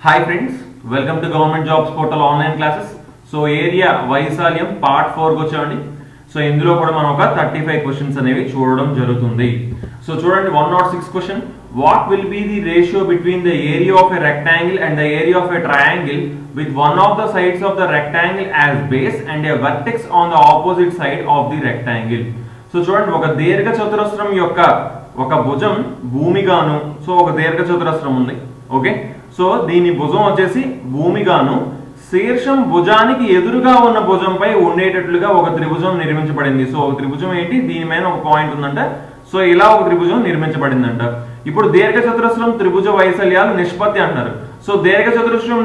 Hi friends, welcome to Government Jobs Portal online classes. So area వైశాల్యం part 4 కి వచ్చామండి. So ఇందులో కూడా మనం ఒక 35 క్వశ్చన్స్ అనేవి చూడడం జరుగుతుంది. సో చూడండి 106 question. What will be the ratio between the area of a rectangle and the area of a triangle with one of the sides of the rectangle as base and a vertex on the opposite side of the rectangle? So చూడండి ఒక దీర్ఘ చతురస్రం యొక్క ఒక భుజం భూమిగాను, so ఒక దీర్ఘ చతురస్రం ఉంది. ఓకే, సో దీని భుజం వచ్చేసి భూమిగాను శీర్షం భుజానికి ఎదురుగా ఉన్న భుజంపై ఉండేటట్లుగా ఒక త్రిభుజం నిర్మించబడింది. సో ఒక త్రిభుజం ఏంటి, దీని మీద ఒక పాయింట్ ఉందంట. సో ఇలా ఒక త్రిభుజం నిర్మించబడిందంట. ఇప్పుడు దీర్ఘ చతురస్రం త్రిభుజ వైశాల్యాలు నిష్పత్తి అంటున్నారు. సో దీర్ఘ చతురస్రం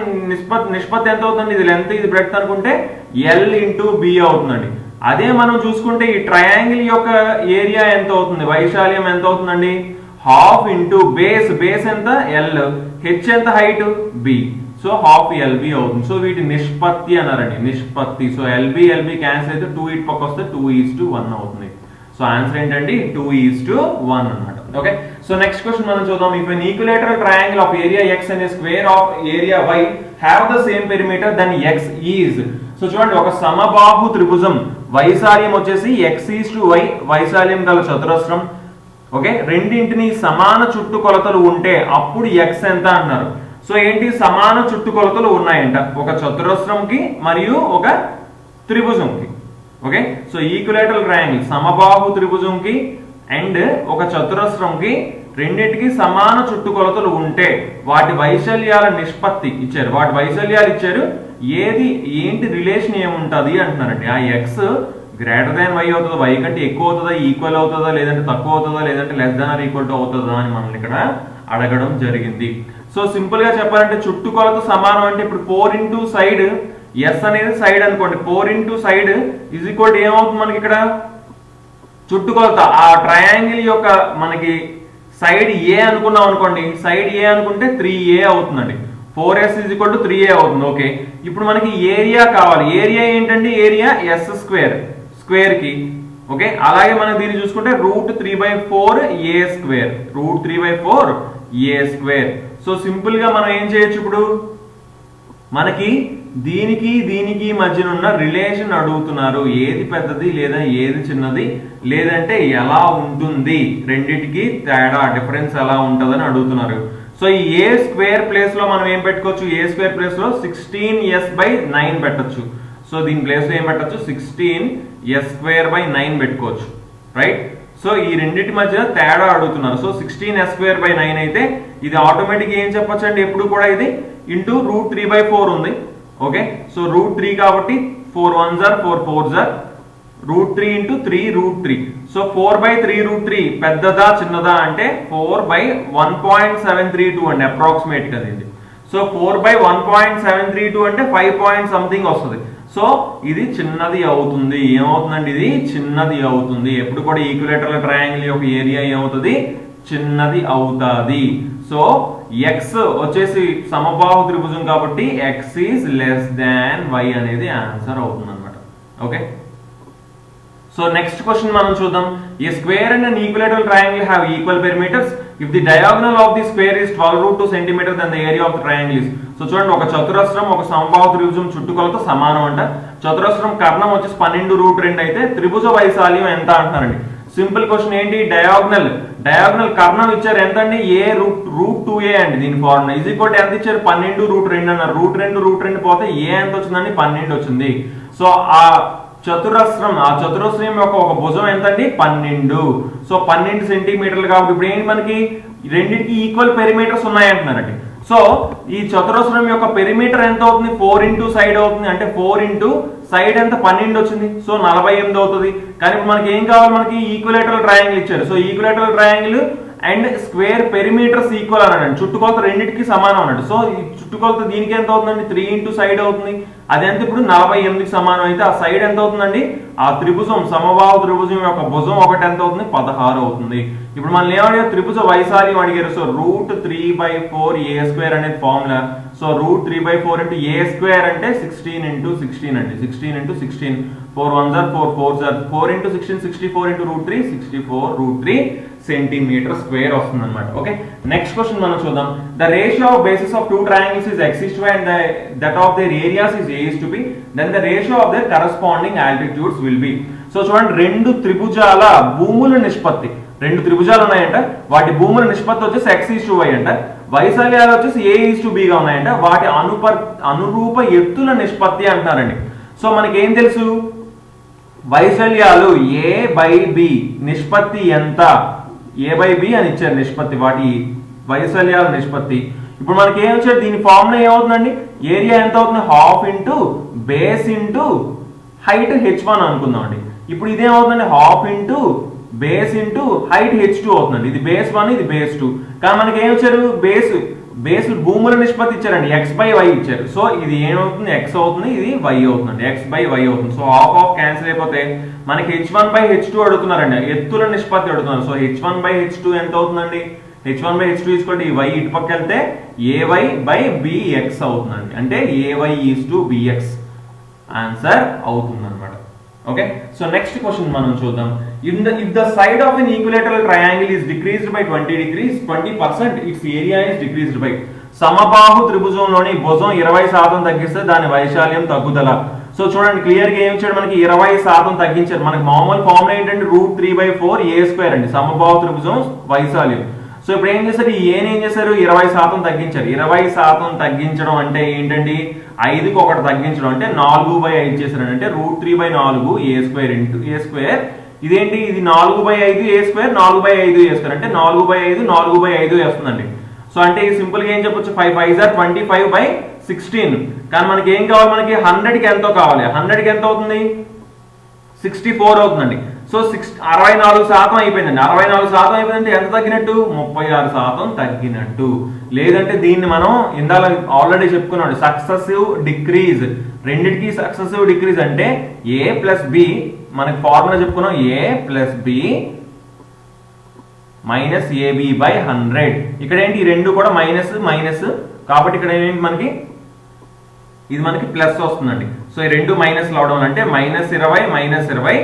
నిష్పత్తి ఎంత అవుతుంది, ఇది లెంత్ ఇది బ్రెడ్త్ అనుకుంటే L/B అవుతుందండి. అదే మనం చూసుకుంటే ఈ ట్రయాంగిల్ యొక్క ఏరియా ఎంత అవుతుంది, వైశాల్యం ఎంత అవుతుందండి, హాఫ్ ఇంటూ బేస్ ఎంత L, హెచ్ ఎంత height B, so half LB అవుతుంది. సో వీటి నిష్పత్తి అన్నారండి, నిష్పత్తి. సో LB క్యాన్సిల్ అయితే 2 ఇటు పక్క వస్తే 2:1 అవుతుంది. సో ఆన్సర్ ఏంటండి 2:1 అన్నమాట. ఓకే, సో నెక్స్ట్ క్వశ్చన్ మనం చూద్దాం. If an equilateral triangle of area x and square of area y have the same perimeter then x is. So చూడండి ఒక సమబాహు త్రిభుజం వైశాల్యం వచ్చేసి x:y వైశాల్యం గల చతురస్రం. ఓకే, రెండింటిని సమాన చుట్టుకొలతలు ఉంటే అప్పుడు x ఎంత అన్నారు. సో ఏంటి, సమాన చుట్టుకొలతలు ఉన్నాయంట ఒక చతురస్రంకి మరియు ఒక త్రిభుజంకి. ఓకే, సో ఈక్విలేటరల్ ట్రయాంగిల్ సమబాహు త్రిభుజంకి అండ్ ఒక చతురస్రంకి రెండింటికి సమాన చుట్టుకొలతలు ఉంటే వాటి వైశాల్యాల నిష్పత్తి ఇచ్చారు, వాటి వైశాల్యాలు ఇచ్చారు. ఏది ఏంటి రిలేషన్ ఏముంటది అంటున్నారండి. ఆ x గ్రేటర్ దాన్ y అవుతుందా, y కంటే ఎక్కువ అవుతుందా, ఈక్వల్ అవుతుందా, లేదంటే తక్కువ అవుతుందా, లేదంటే less than or equal to అవుతుందా అని మనం ఇక్కడ అడగడం జరిగింది. సో సింపుల్ గా చెప్పాలంటే చుట్టుకొలత సమానం అంటే ఇప్పుడు 4 ఇంటూ సైడ్, ఎస్ అనేది సైడ్ అనుకోండి, 4 into side is equal to ఏమవుతుంది మనకి ఇక్కడ చుట్టుకొలత. ఆ ట్రయాంగిల్ యొక్క మనకి సైడ్ ఏ అనుకున్నాం అనుకోండి, సైడ్ ఏ అనుకుంటే 3a అవుతుందండి. 4s is equal to 3a అవుతుంది. ఓకే, ఇప్పుడు మనకి ఏరియా కావాలి. ఏరియా ఏంటండి, ఏరియా s² స్క్వేర్ కి. ఓకే, అలాగే మనం దీన్ని చూసుకుంటే √3/4a², √3/4a². సో సింపుల్ గా మనం ఏం చేయొచ్చు, ఇప్పుడు మనకి దీనికి దీనికి మధ్యన ఉన్న రిలేషన్ అడుగుతున్నారు. ఏది పెద్దది లేదా ఏది చిన్నది, లేదంటే ఎలా ఉంటుంది, రెండిటికి తేడా డిఫరెన్స్ ఎలా ఉంటుందని అడుగుతున్నారు. సో ఈ a² ప్లేస్ లో మనం ఏం పెట్టుకోవచ్చు, a² ప్లేస్ లో 16s/9 పెట్టచ్చు. సో దీని ప్లేస్ లో ఏం పెట్టచ్చు, 16s²/9 పెట్టుకోవచ్చు. రైట్, సో ఈ రెండింటి మధ్య తేడా అడుగుతున్నారు. సో 16s²/9 అయితే ఇది ఆటోమేటిక్ ఏం చెప్పొచ్చు అండి, ఎప్పుడు కూడా ఇది ఇంటూ √3/4 ఉంది. ఓకే, సో √3 కాబట్టి 4 1s are 4 4s are √3 into 3 √3. So 4/3√3 పెద్దదా చిన్నదా అంటే 4/1.732 అండి అప్రాక్సిమేట్ గా ఇది. సో 4/1.732 అంటే 5 పాయింట్ సంథింగ్ వస్తుంది. సో ఇది చిన్నది అవుతుంది. ఏమవుతుందండి, ఇది చిన్నది అవుతుంది. ఎప్పుడు కూడా ఈక్విలేటరల్ ట్రయాంగిల్ యొక్క ఏరియా ఏమవుతుంది, చిన్నది అవుతుంది. సో x వచ్చేసి సమబాహు త్రిభుజం కాబట్టి x is less than y అనేది ఆన్సర్ అవుతుంది అనమాట. ఓకే, సో నెక్స్ట్ క్వశ్చన్ మనం చూద్దాం. A square and an equilateral triangle have equal perimeters if the diagonal of the square is 12√2 cm then the area of the triangle is. So చూడండి ఒక చతురస్రం ఒక సమబాహు త్రిభుజం చుట్టుకొలత సమానం అంట. చతురస్రం కర్ణం వచ్చేసి 12√2 అయితే త్రిభుజ వైశాల్యం ఎంత అంటున్నారండి. సింపుల్ క్వశ్చన్ ఏంటి, డయాగ్నల్ కర్ణం ఇచ్చారు ఎంతండి, a√2a అండి. దీని ఫార్ములా ఈజ్ ఈక్వల్ టు ఎంత ఇచ్చారు, 12√2 అన్నారు. √2 పోతే a ఎంత వచ్చిందండి, 12 వచ్చింది. సో ఆ చతురస్రం యొక్క ఒక భుజం ఎంతండి, 12. సో 12 సెంటీమీటర్లు కాబట్టి ఇప్పుడు ఏంటి మనకి రెండింటికి ఈక్వల్ పెరిమీటర్స్ ఉన్నాయి అంటున్నారండి. సో ఈ చతురస్రం యొక్క పెరిమీటర్ ఎంత అవుతుంది, 4 ఇంటూ సైడ్ అవుతుంది. అంటే 4 ఇంటూ సైడ్ ఎంత 12 వచ్చింది. సో 48 అవుతుంది. కానీ ఇప్పుడు మనకి ఏం కావాలి, మనకి ఈక్విలేటరల్ ట్రయాంగిల్ ఇచ్చారు. So equilateral triangle and square perimeters equal అన్నాడు. చుట్టుకొలత రెండింటికి సమానం అన్నాడు. సో ఈ చుట్టుకొలత దీనికి ఎంత అవుతుందండి, 3 ఇంటూ సైడ్ అవుతుంది. అదెంత ఇప్పుడు 48కి సమానం అయితే ఆ సైడ్ ఎంత అవుతుందండి, ఆ త్రిభుజం సమబాహు త్రిభుజం యొక్క భుజం ఒకటి ఎంత అవుతుంది, 16 అవుతుంది. ఇప్పుడు మనం ఏమడిగారు, త్రిభుజ వైశాల్యం అడిగారు. సో √3/4a² అనేది ఫార్ములా. సో √3/4 ఇంటూ a² అంటే 16 ఇంటూ 16 అండి. 16 into 16 4 1s are 4 4s are 4 into 16 64 into root 3 64 root 3 centimeter square వస్తుంది అన్నమాట. ఓకే, నెక్స్ట్ క్వశ్చన్ మనం చూద్దాం. The ratio of basis of two triangles is x is to y and that of their areas is a is to b, then the ratio of their corresponding altitudes will be. So చూడండి, రెండు త్రిభుజాల భూముల నిష్పత్తి, రెండు త్రిభుజాలు ఉన్నాయంట, వాటి భూముల నిష్పత్తి వచ్చేసి x is to y అంట, వైశాల్యాలు వచ్చేసి a is to b గా ఉన్నాయంట, వాటి అనురూప ఎత్తుల నిష్పత్తి అంటున్నారండి. సో మనకి ఏం తెలుసు, వైశాల్యాలు a by b నిష్పత్తి ఎంత, a by b అని ఇచ్చారు నిష్పత్తి, వాటి వైశాల్యాల నిష్పత్తి. ఇప్పుడు మనకి ఏం వచ్చారు, దీని ఫార్ములా ఏమవుతుందండి, ఏరియా ఎంత అవుతుంది, half into base into height h1 అనుకుందాం అండి. ఇప్పుడు ఇదేమవుతుందండి, half into base into height h2 అవుతుందండి. ఇది బేస్ 1, ఇది బేస్ 2. కానీ మనకి ఏం వచ్చారు, బేస్ భూముల నిష్పత్తి ఇచ్చారండి, x by y ఇచ్చారు. సో ఇది ఏమవుతుంది, x అవుతుంది, ఇది y అవుతుందండి, x by y అవుతుంది. సో హాఫ్ ఆఫ్ క్యాన్సిల్ అయిపోతే మనకి h1 by h2 అడుగుతున్నారండి, ఎత్తుల నిష్పత్తి అడుగుతున్నారు. సో h1 by h2 ఎంత అవుతుందండి, h1 by h2 ఈ y ఇటు పక్క వెళ్తే ay by bx అవుతుందండి, అంటే ay is to bx answer అవుతుంది అనమాట. ఓకే, సో నెక్స్ట్ క్వశ్చన్ మనం చూద్దాం. If the side of an equilateral triangle is decreased by 20 degrees, 20% its area is decreased by. సమబాహు త్రిభుజంలోని భుజం 20% తగ్గిస్తే దాని వైశాల్యం తగ్గుదల. సో చూడండి, క్లియర్ గా ఏం చేయడం, మనకి 20% తగ్గించారు. మనకి మామూలు ఫార్ములా ఏంటంటే √3/4 a² అండి, సమబాహు త్రిభుజం వైశాల్యం. సో ఇప్పుడు ఏం చేశారు, ఈ ఏం చేశారు, 20% తగ్గించారు. 20% తగ్గించడం అంటే ఏంటండి, 5కి 1 తగ్గించడం అంటే 4/5 చేశారు, అంటే √3/4 a² ఇంటూ a². ఇదేంటి, ఇది 4/5 a² 4/5 a² అంటే 4/5 4/5 వస్తుందండి. సో అంటే సింపుల్ గా ఏం చెప్పొచ్చు, 5 5s are 25/16. కానీ మనకి ఏం కావాలి, మనకి 100కి ఎంతో కావాలి, 100కి ఎంత అవుతుంది, 64 అవుతుందండి. సో 64% అయిపోయిందండి. 64% అయిపోయిందంటే ఎంత తగ్గినట్టు, 36% తగ్గినట్టు. లేదంటే దీన్ని మనం ఇందాక ఆల్రెడీ చెప్పుకున్నాడు, సక్సెసివ్ డిక్రీజ్, రెండింటికి సక్సెసివ్ డిక్రీజ్ అంటే a ప్లస్ b, మనకి ఫార్ములా చెప్పుకున్నాం, a plus b minus A B by 100. ఇక్కడ ఏంటి, ఈ రెండు కూడా మైనస్ మైనస్, కాబట్టి ఇక్కడ ఏంటి మనకి, ఇది మనకి ప్లస్ వస్తుందండి. సో ఈ రెండు మైనస్ అవడం అంటే -20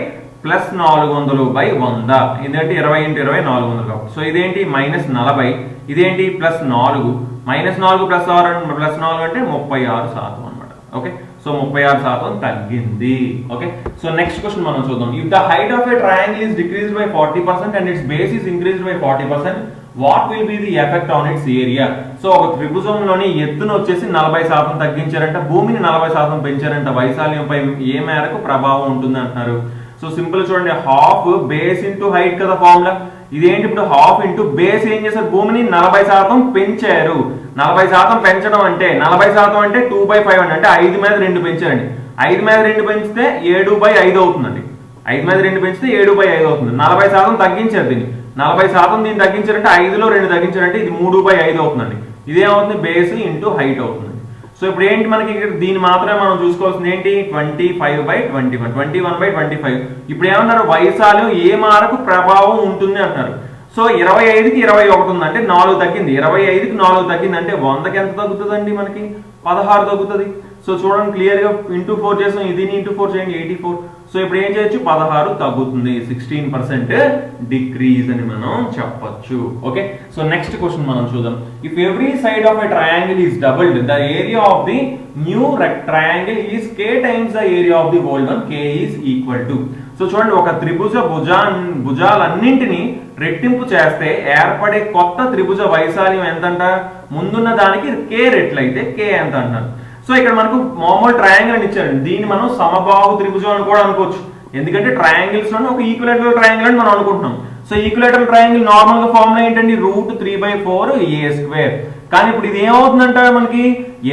ప్లస్ 400/100, ఇదేంటి 20 × 20 400 కాబట్టి. సో ఇదేంటి -40, ఇదేంటి +4, -4 + 6 +4 అంటే 36% అనమాట. ఓకే, సో 36% తగ్గింది. ఓకే, సో నెక్స్ట్ క్వశ్చన్ మనం చూద్దాం. If the height of a triangle is decreased by 40% and it's base is increased by 40%, what will be the effect on its area? So ఒక త్రిభుజంలోని ఎత్తును వచ్చేసి 40% తగ్గించారంట, భూమిని 40% పెంచారంట, వైశాల్యంపై ఏ మేరకు ప్రభావం ఉంటుంది అంటున్నారు. సో సింపుల్ చూడండి, హాఫ్ బేస్ ఇంటూ హైట్ కదా ఫార్ములా. ఇదేంటి, ఇప్పుడు హాఫ్ ఇంటూ బేస్ ఏం చేశారు, భూమిని 40% పెంచారు. 40% పెంచడం అంటే 40% అంటే 2/5 అండి, అంటే 5 మీద 2 పెంచారండి. 5 మీద 2 పెంచితే 7/5 అవుతుందండి. 5 మీద 2 పెంచితే 7/5 అవుతుంది. 40% తగ్గించారు దీన్ని, 40% దీన్ని తగ్గించారంటే 5లో 2 తగ్గించారంటే ఇది 3/5 అవుతుందండి. ఇదేమవుతుంది, బేస్ ఇంటూ హైట్ అవుతుంది. సో ఇప్పుడు ఏంటి, మనకి దీన్ని మాత్రమే మనం చూసుకోవాల్సింది ఏంటి, 25/21 21/25. ఇప్పుడు ఏమన్నారు, వైశాల్యం ఏ మేరకు ప్రభావం ఉంటుంది అంటున్నారు. సో 25కి 21 ఉంది అంటే 4 తగ్గింది, 25కి 4 తగ్గింది అంటే 100కి ఎంత తగ్గుతుందండి, మనకి 16 తగ్గుతుంది. సో చూడండి, క్లియర్ గా ఇంటూ 4 చేసాం, ఇది ఇంటూ 4 చేయండి 84. సో ఇప్పుడు ఏం చేయొచ్చు, 16 తగ్గుతుంది, 16% డిక్రీజ్ అని మనం చెప్పొచ్చు. ఓకే, సో నెక్స్ట్ క్వశ్చన్ మనం చూద్దాం. If every side of a triangle is doubled, the area of the new triangle is k times the area of the old one, k is equal to. So చూడండి, ఒక త్రిభుజ భుజాలన్నింటినీ రెట్టింపు చేస్తే ఏర్పడే కొత్త త్రిభుజ వైశాల్యం ఎంతంట, ముందున్న దానికి k రెట్లు అయితే k ఎంత అంటారు. సో ఇక్కడ మనకు మామూలు ట్రయాంగిల్ అని ఇచ్చారు, దీన్ని మనం సమబాహు త్రిభుజం అని కూడా అనుకోవచ్చు, ఎందుకంటే ట్రయాంగిల్స్ లోనే ఒక ఈక్విలేటరల్ ట్రయాంగిల్ అని మనం అనుకుంటున్నాం. సో ఈక్విలేటరల్ ట్రయాంగిల్ నార్మల్ గా ఫార్ములా ఏంటండి, √3/4 a². కానీ ఇప్పుడు ఇది ఏమవుతుందంట, మనకి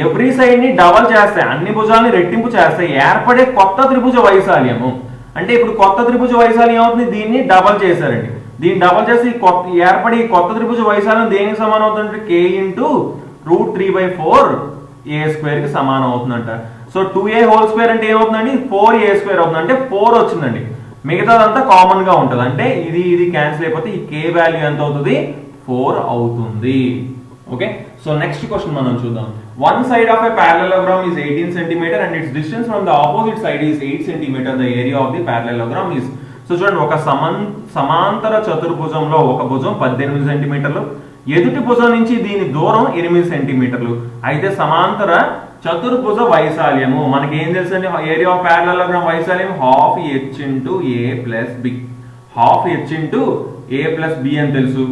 ఎవ్రీ సైడ్ ని డబల్ చేస్తే, అన్ని భుజాలని రెట్టింపు చేస్తే ఏర్పడే కొత్త త్రిభుజ వైశాల్యము, అంటే ఇప్పుడు కొత్త త్రిభుజ వైశాల్యం ఏమవుతుంది, దీన్ని డబల్ చేశారండి. దీన్ని డబల్ చేసి ఏర్పడి కొత్త త్రిభుజ వైశాల్యం దేనికి సమానం అవుతుందంటే k × √3/4 a² కి సమానం అవుతుందంట. సో 2a² అంటే ఏమవుతుందండి, 4a² అవుతుంది, అంటే 4 వచ్చిందండి. మిగతాదంతా కామన్ గా ఉంటుంది, అంటే ఇది క్యాన్సిల్ అయిపోతే ఈ k వాల్యూ ఎంత అవుతుంది, 4 అవుతుంది. ఓకే, సో నెక్స్ట్ క్వశ్చన్ మనం చూద్దాం. One side of a parallelogram is 18 cm and its distance from the opposite side is 8 cm. The area of the parallelogram is. So చూడండి, ఒక సమాంతర చతుర్భుజంలో ఒక భుజం 18 సెంటీమీటర్లు, ఎదుటి భుజం నుంచి దీని దూరం 8 సెంటీమీటర్లు. అయితే సమాంతర చతుర్భుజ వైశాల్యము మనకి ఏం తెలుసు అండి? ఏరియా ఆఫ్ parallelogram వైశాల్యం half h into a plus b. Half h into a plus b అని తెలుసు.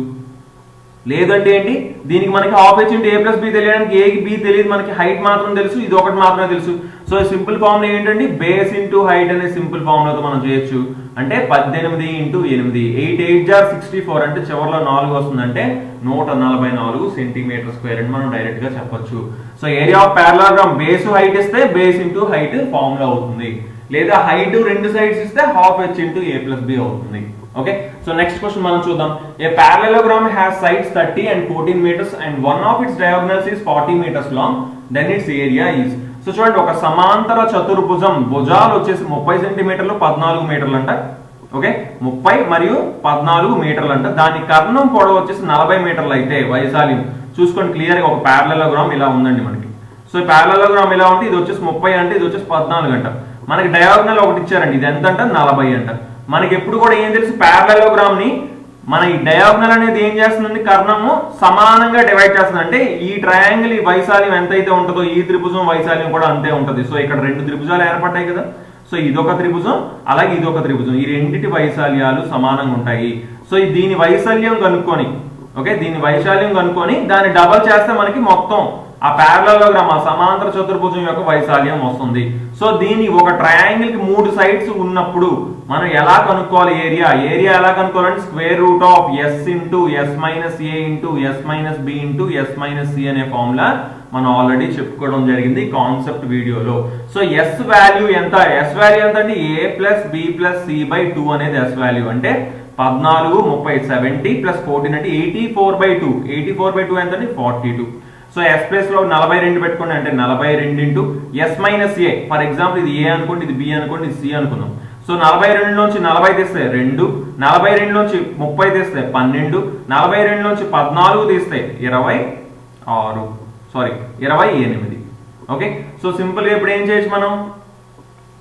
లేదంటే ఏంటి, దీనికి మనకి half h into a plus b తెలియడానికి a కి b తెలియదు, మనకి హైట్ మాత్రం తెలుసు, ఇది ఒకటి మాత్రమే తెలుసు. సో సింపుల్ ఫార్ములా ఏంటంటే బేస్ ఇంటూ హైట్ అనే సింపుల్ ఫార్ములాతో మనం చేయొచ్చు. అంటే 18 ఇంటూ 8, 8 8 జార్ 64 అంటే చివరిలో 4 వస్తుందంటే 144 సెంటీమీటర్ స్క్వేర్ అని మనం డైరెక్ట్ గా చెప్పొచ్చు. So area of parallelogram base height ఇస్తే బేస్ ఇంటూ హైట్ ఫార్ములా అవుతుంది, లేదా హైట్ రెండు సైడ్స్ ఇస్తే half h into a plus b అవుతుంది. ఓకే, సో నెక్స్ట్ క్వశ్చన్ మనం చూద్దాం. ఏ parallelogram has sides 30 and 14 meters and one of its diagonals is 40 meters long, then its area is. So చూడండి, ఒక సమాంతర చతుర్భుజం భుజాలు వచ్చేసి 30 సెంటీమీటర్లు 14 మీటర్లు అంట. ఓకే, 30 మరియు 14 మీటర్లు అంట. దాని కర్ణం పొడవు వచ్చేసి 40 మీటర్లు అయితే వైశాల్యం చూసుకోండి క్లియర్ గా. ఒక parallelogram ఇలా ఉందండి మనకి. సో ఈ parallelogram ఇలా ఉంటే ఇది వచ్చేసి 30 అంటే ఇది వచ్చేసి 14 అంట. మనకి డయాగోనల్ ఒకటి ఇచ్చారండి, ఇది ఎంత అంట 40 అంట. మనకి ఎప్పుడు కూడా ఏం తెలుసు, parallelogram ని మన ఈ డయాగోనల్ అనేది ఏం చేస్తుందండి, కర్ణము సమానంగా డివైడ్ చేస్తుంది. అంటే ఈ ట్రయాంగిల్ ఈ వైశాల్యం ఎంతైతే ఉంటుందో ఈ త్రిభుజం వైశాల్యం కూడా అంతే ఉంటుంది. సో ఇక్కడ రెండు త్రిభుజాలు ఏర్పడ్డాయి కదా, సో ఇదొక త్రిభుజం అలాగే ఇదొక త్రిభుజం, ఈ రెండిటి వైశాల్యాలు సమానంగా ఉంటాయి. సో దీని వైశాల్యం కనుక్కొని, ఓకే, దీని వైశాల్యం కనుక్కొని దాన్ని డబల్ చేస్తే మనకి మొత్తం ఆ parallelogram ఆ సమాంతర చతుర్భుజం యొక్క వైశాల్యం వస్తుంది. సో దీని ఒక ట్రయాంగిల్ కి 3 సైడ్స్ ఉన్నప్పుడు మనం ఎలా కనుక్కోవాలి ఏరియా ఎలా కనుక్కోవాలంటే square root of s into s minus a into s minus b into s minus c అనే ఫార్ములా మనం ఆల్రెడీ చెప్పుకోవడం జరిగింది కాన్సెప్ట్ వీడియోలో. సో s వాల్యూ ఎంత అంటే a plus b plus c by 2 అనేది s వాల్యూ. అంటే 14 30 70 ప్లస్ 14 అంటే 84/2. 84/2 ఎంత అంటే 42. సో s ప్లస్ లో 42 పెట్టుకోండి, అంటే 42 into s minus a. For example ఇది a అనుకోండి, ఇది b అనుకోండి, ఇది c అనుకుందాం. సో 42 నుంచి 40 తీస్తే 2, 42 నుంచి 30 తీస్తే 12, 42 నుంచి 14 తీస్తే 28. ఓకే, సో సింపుల్ గా ఇప్పుడు ఏం చేయొచ్చు, మనం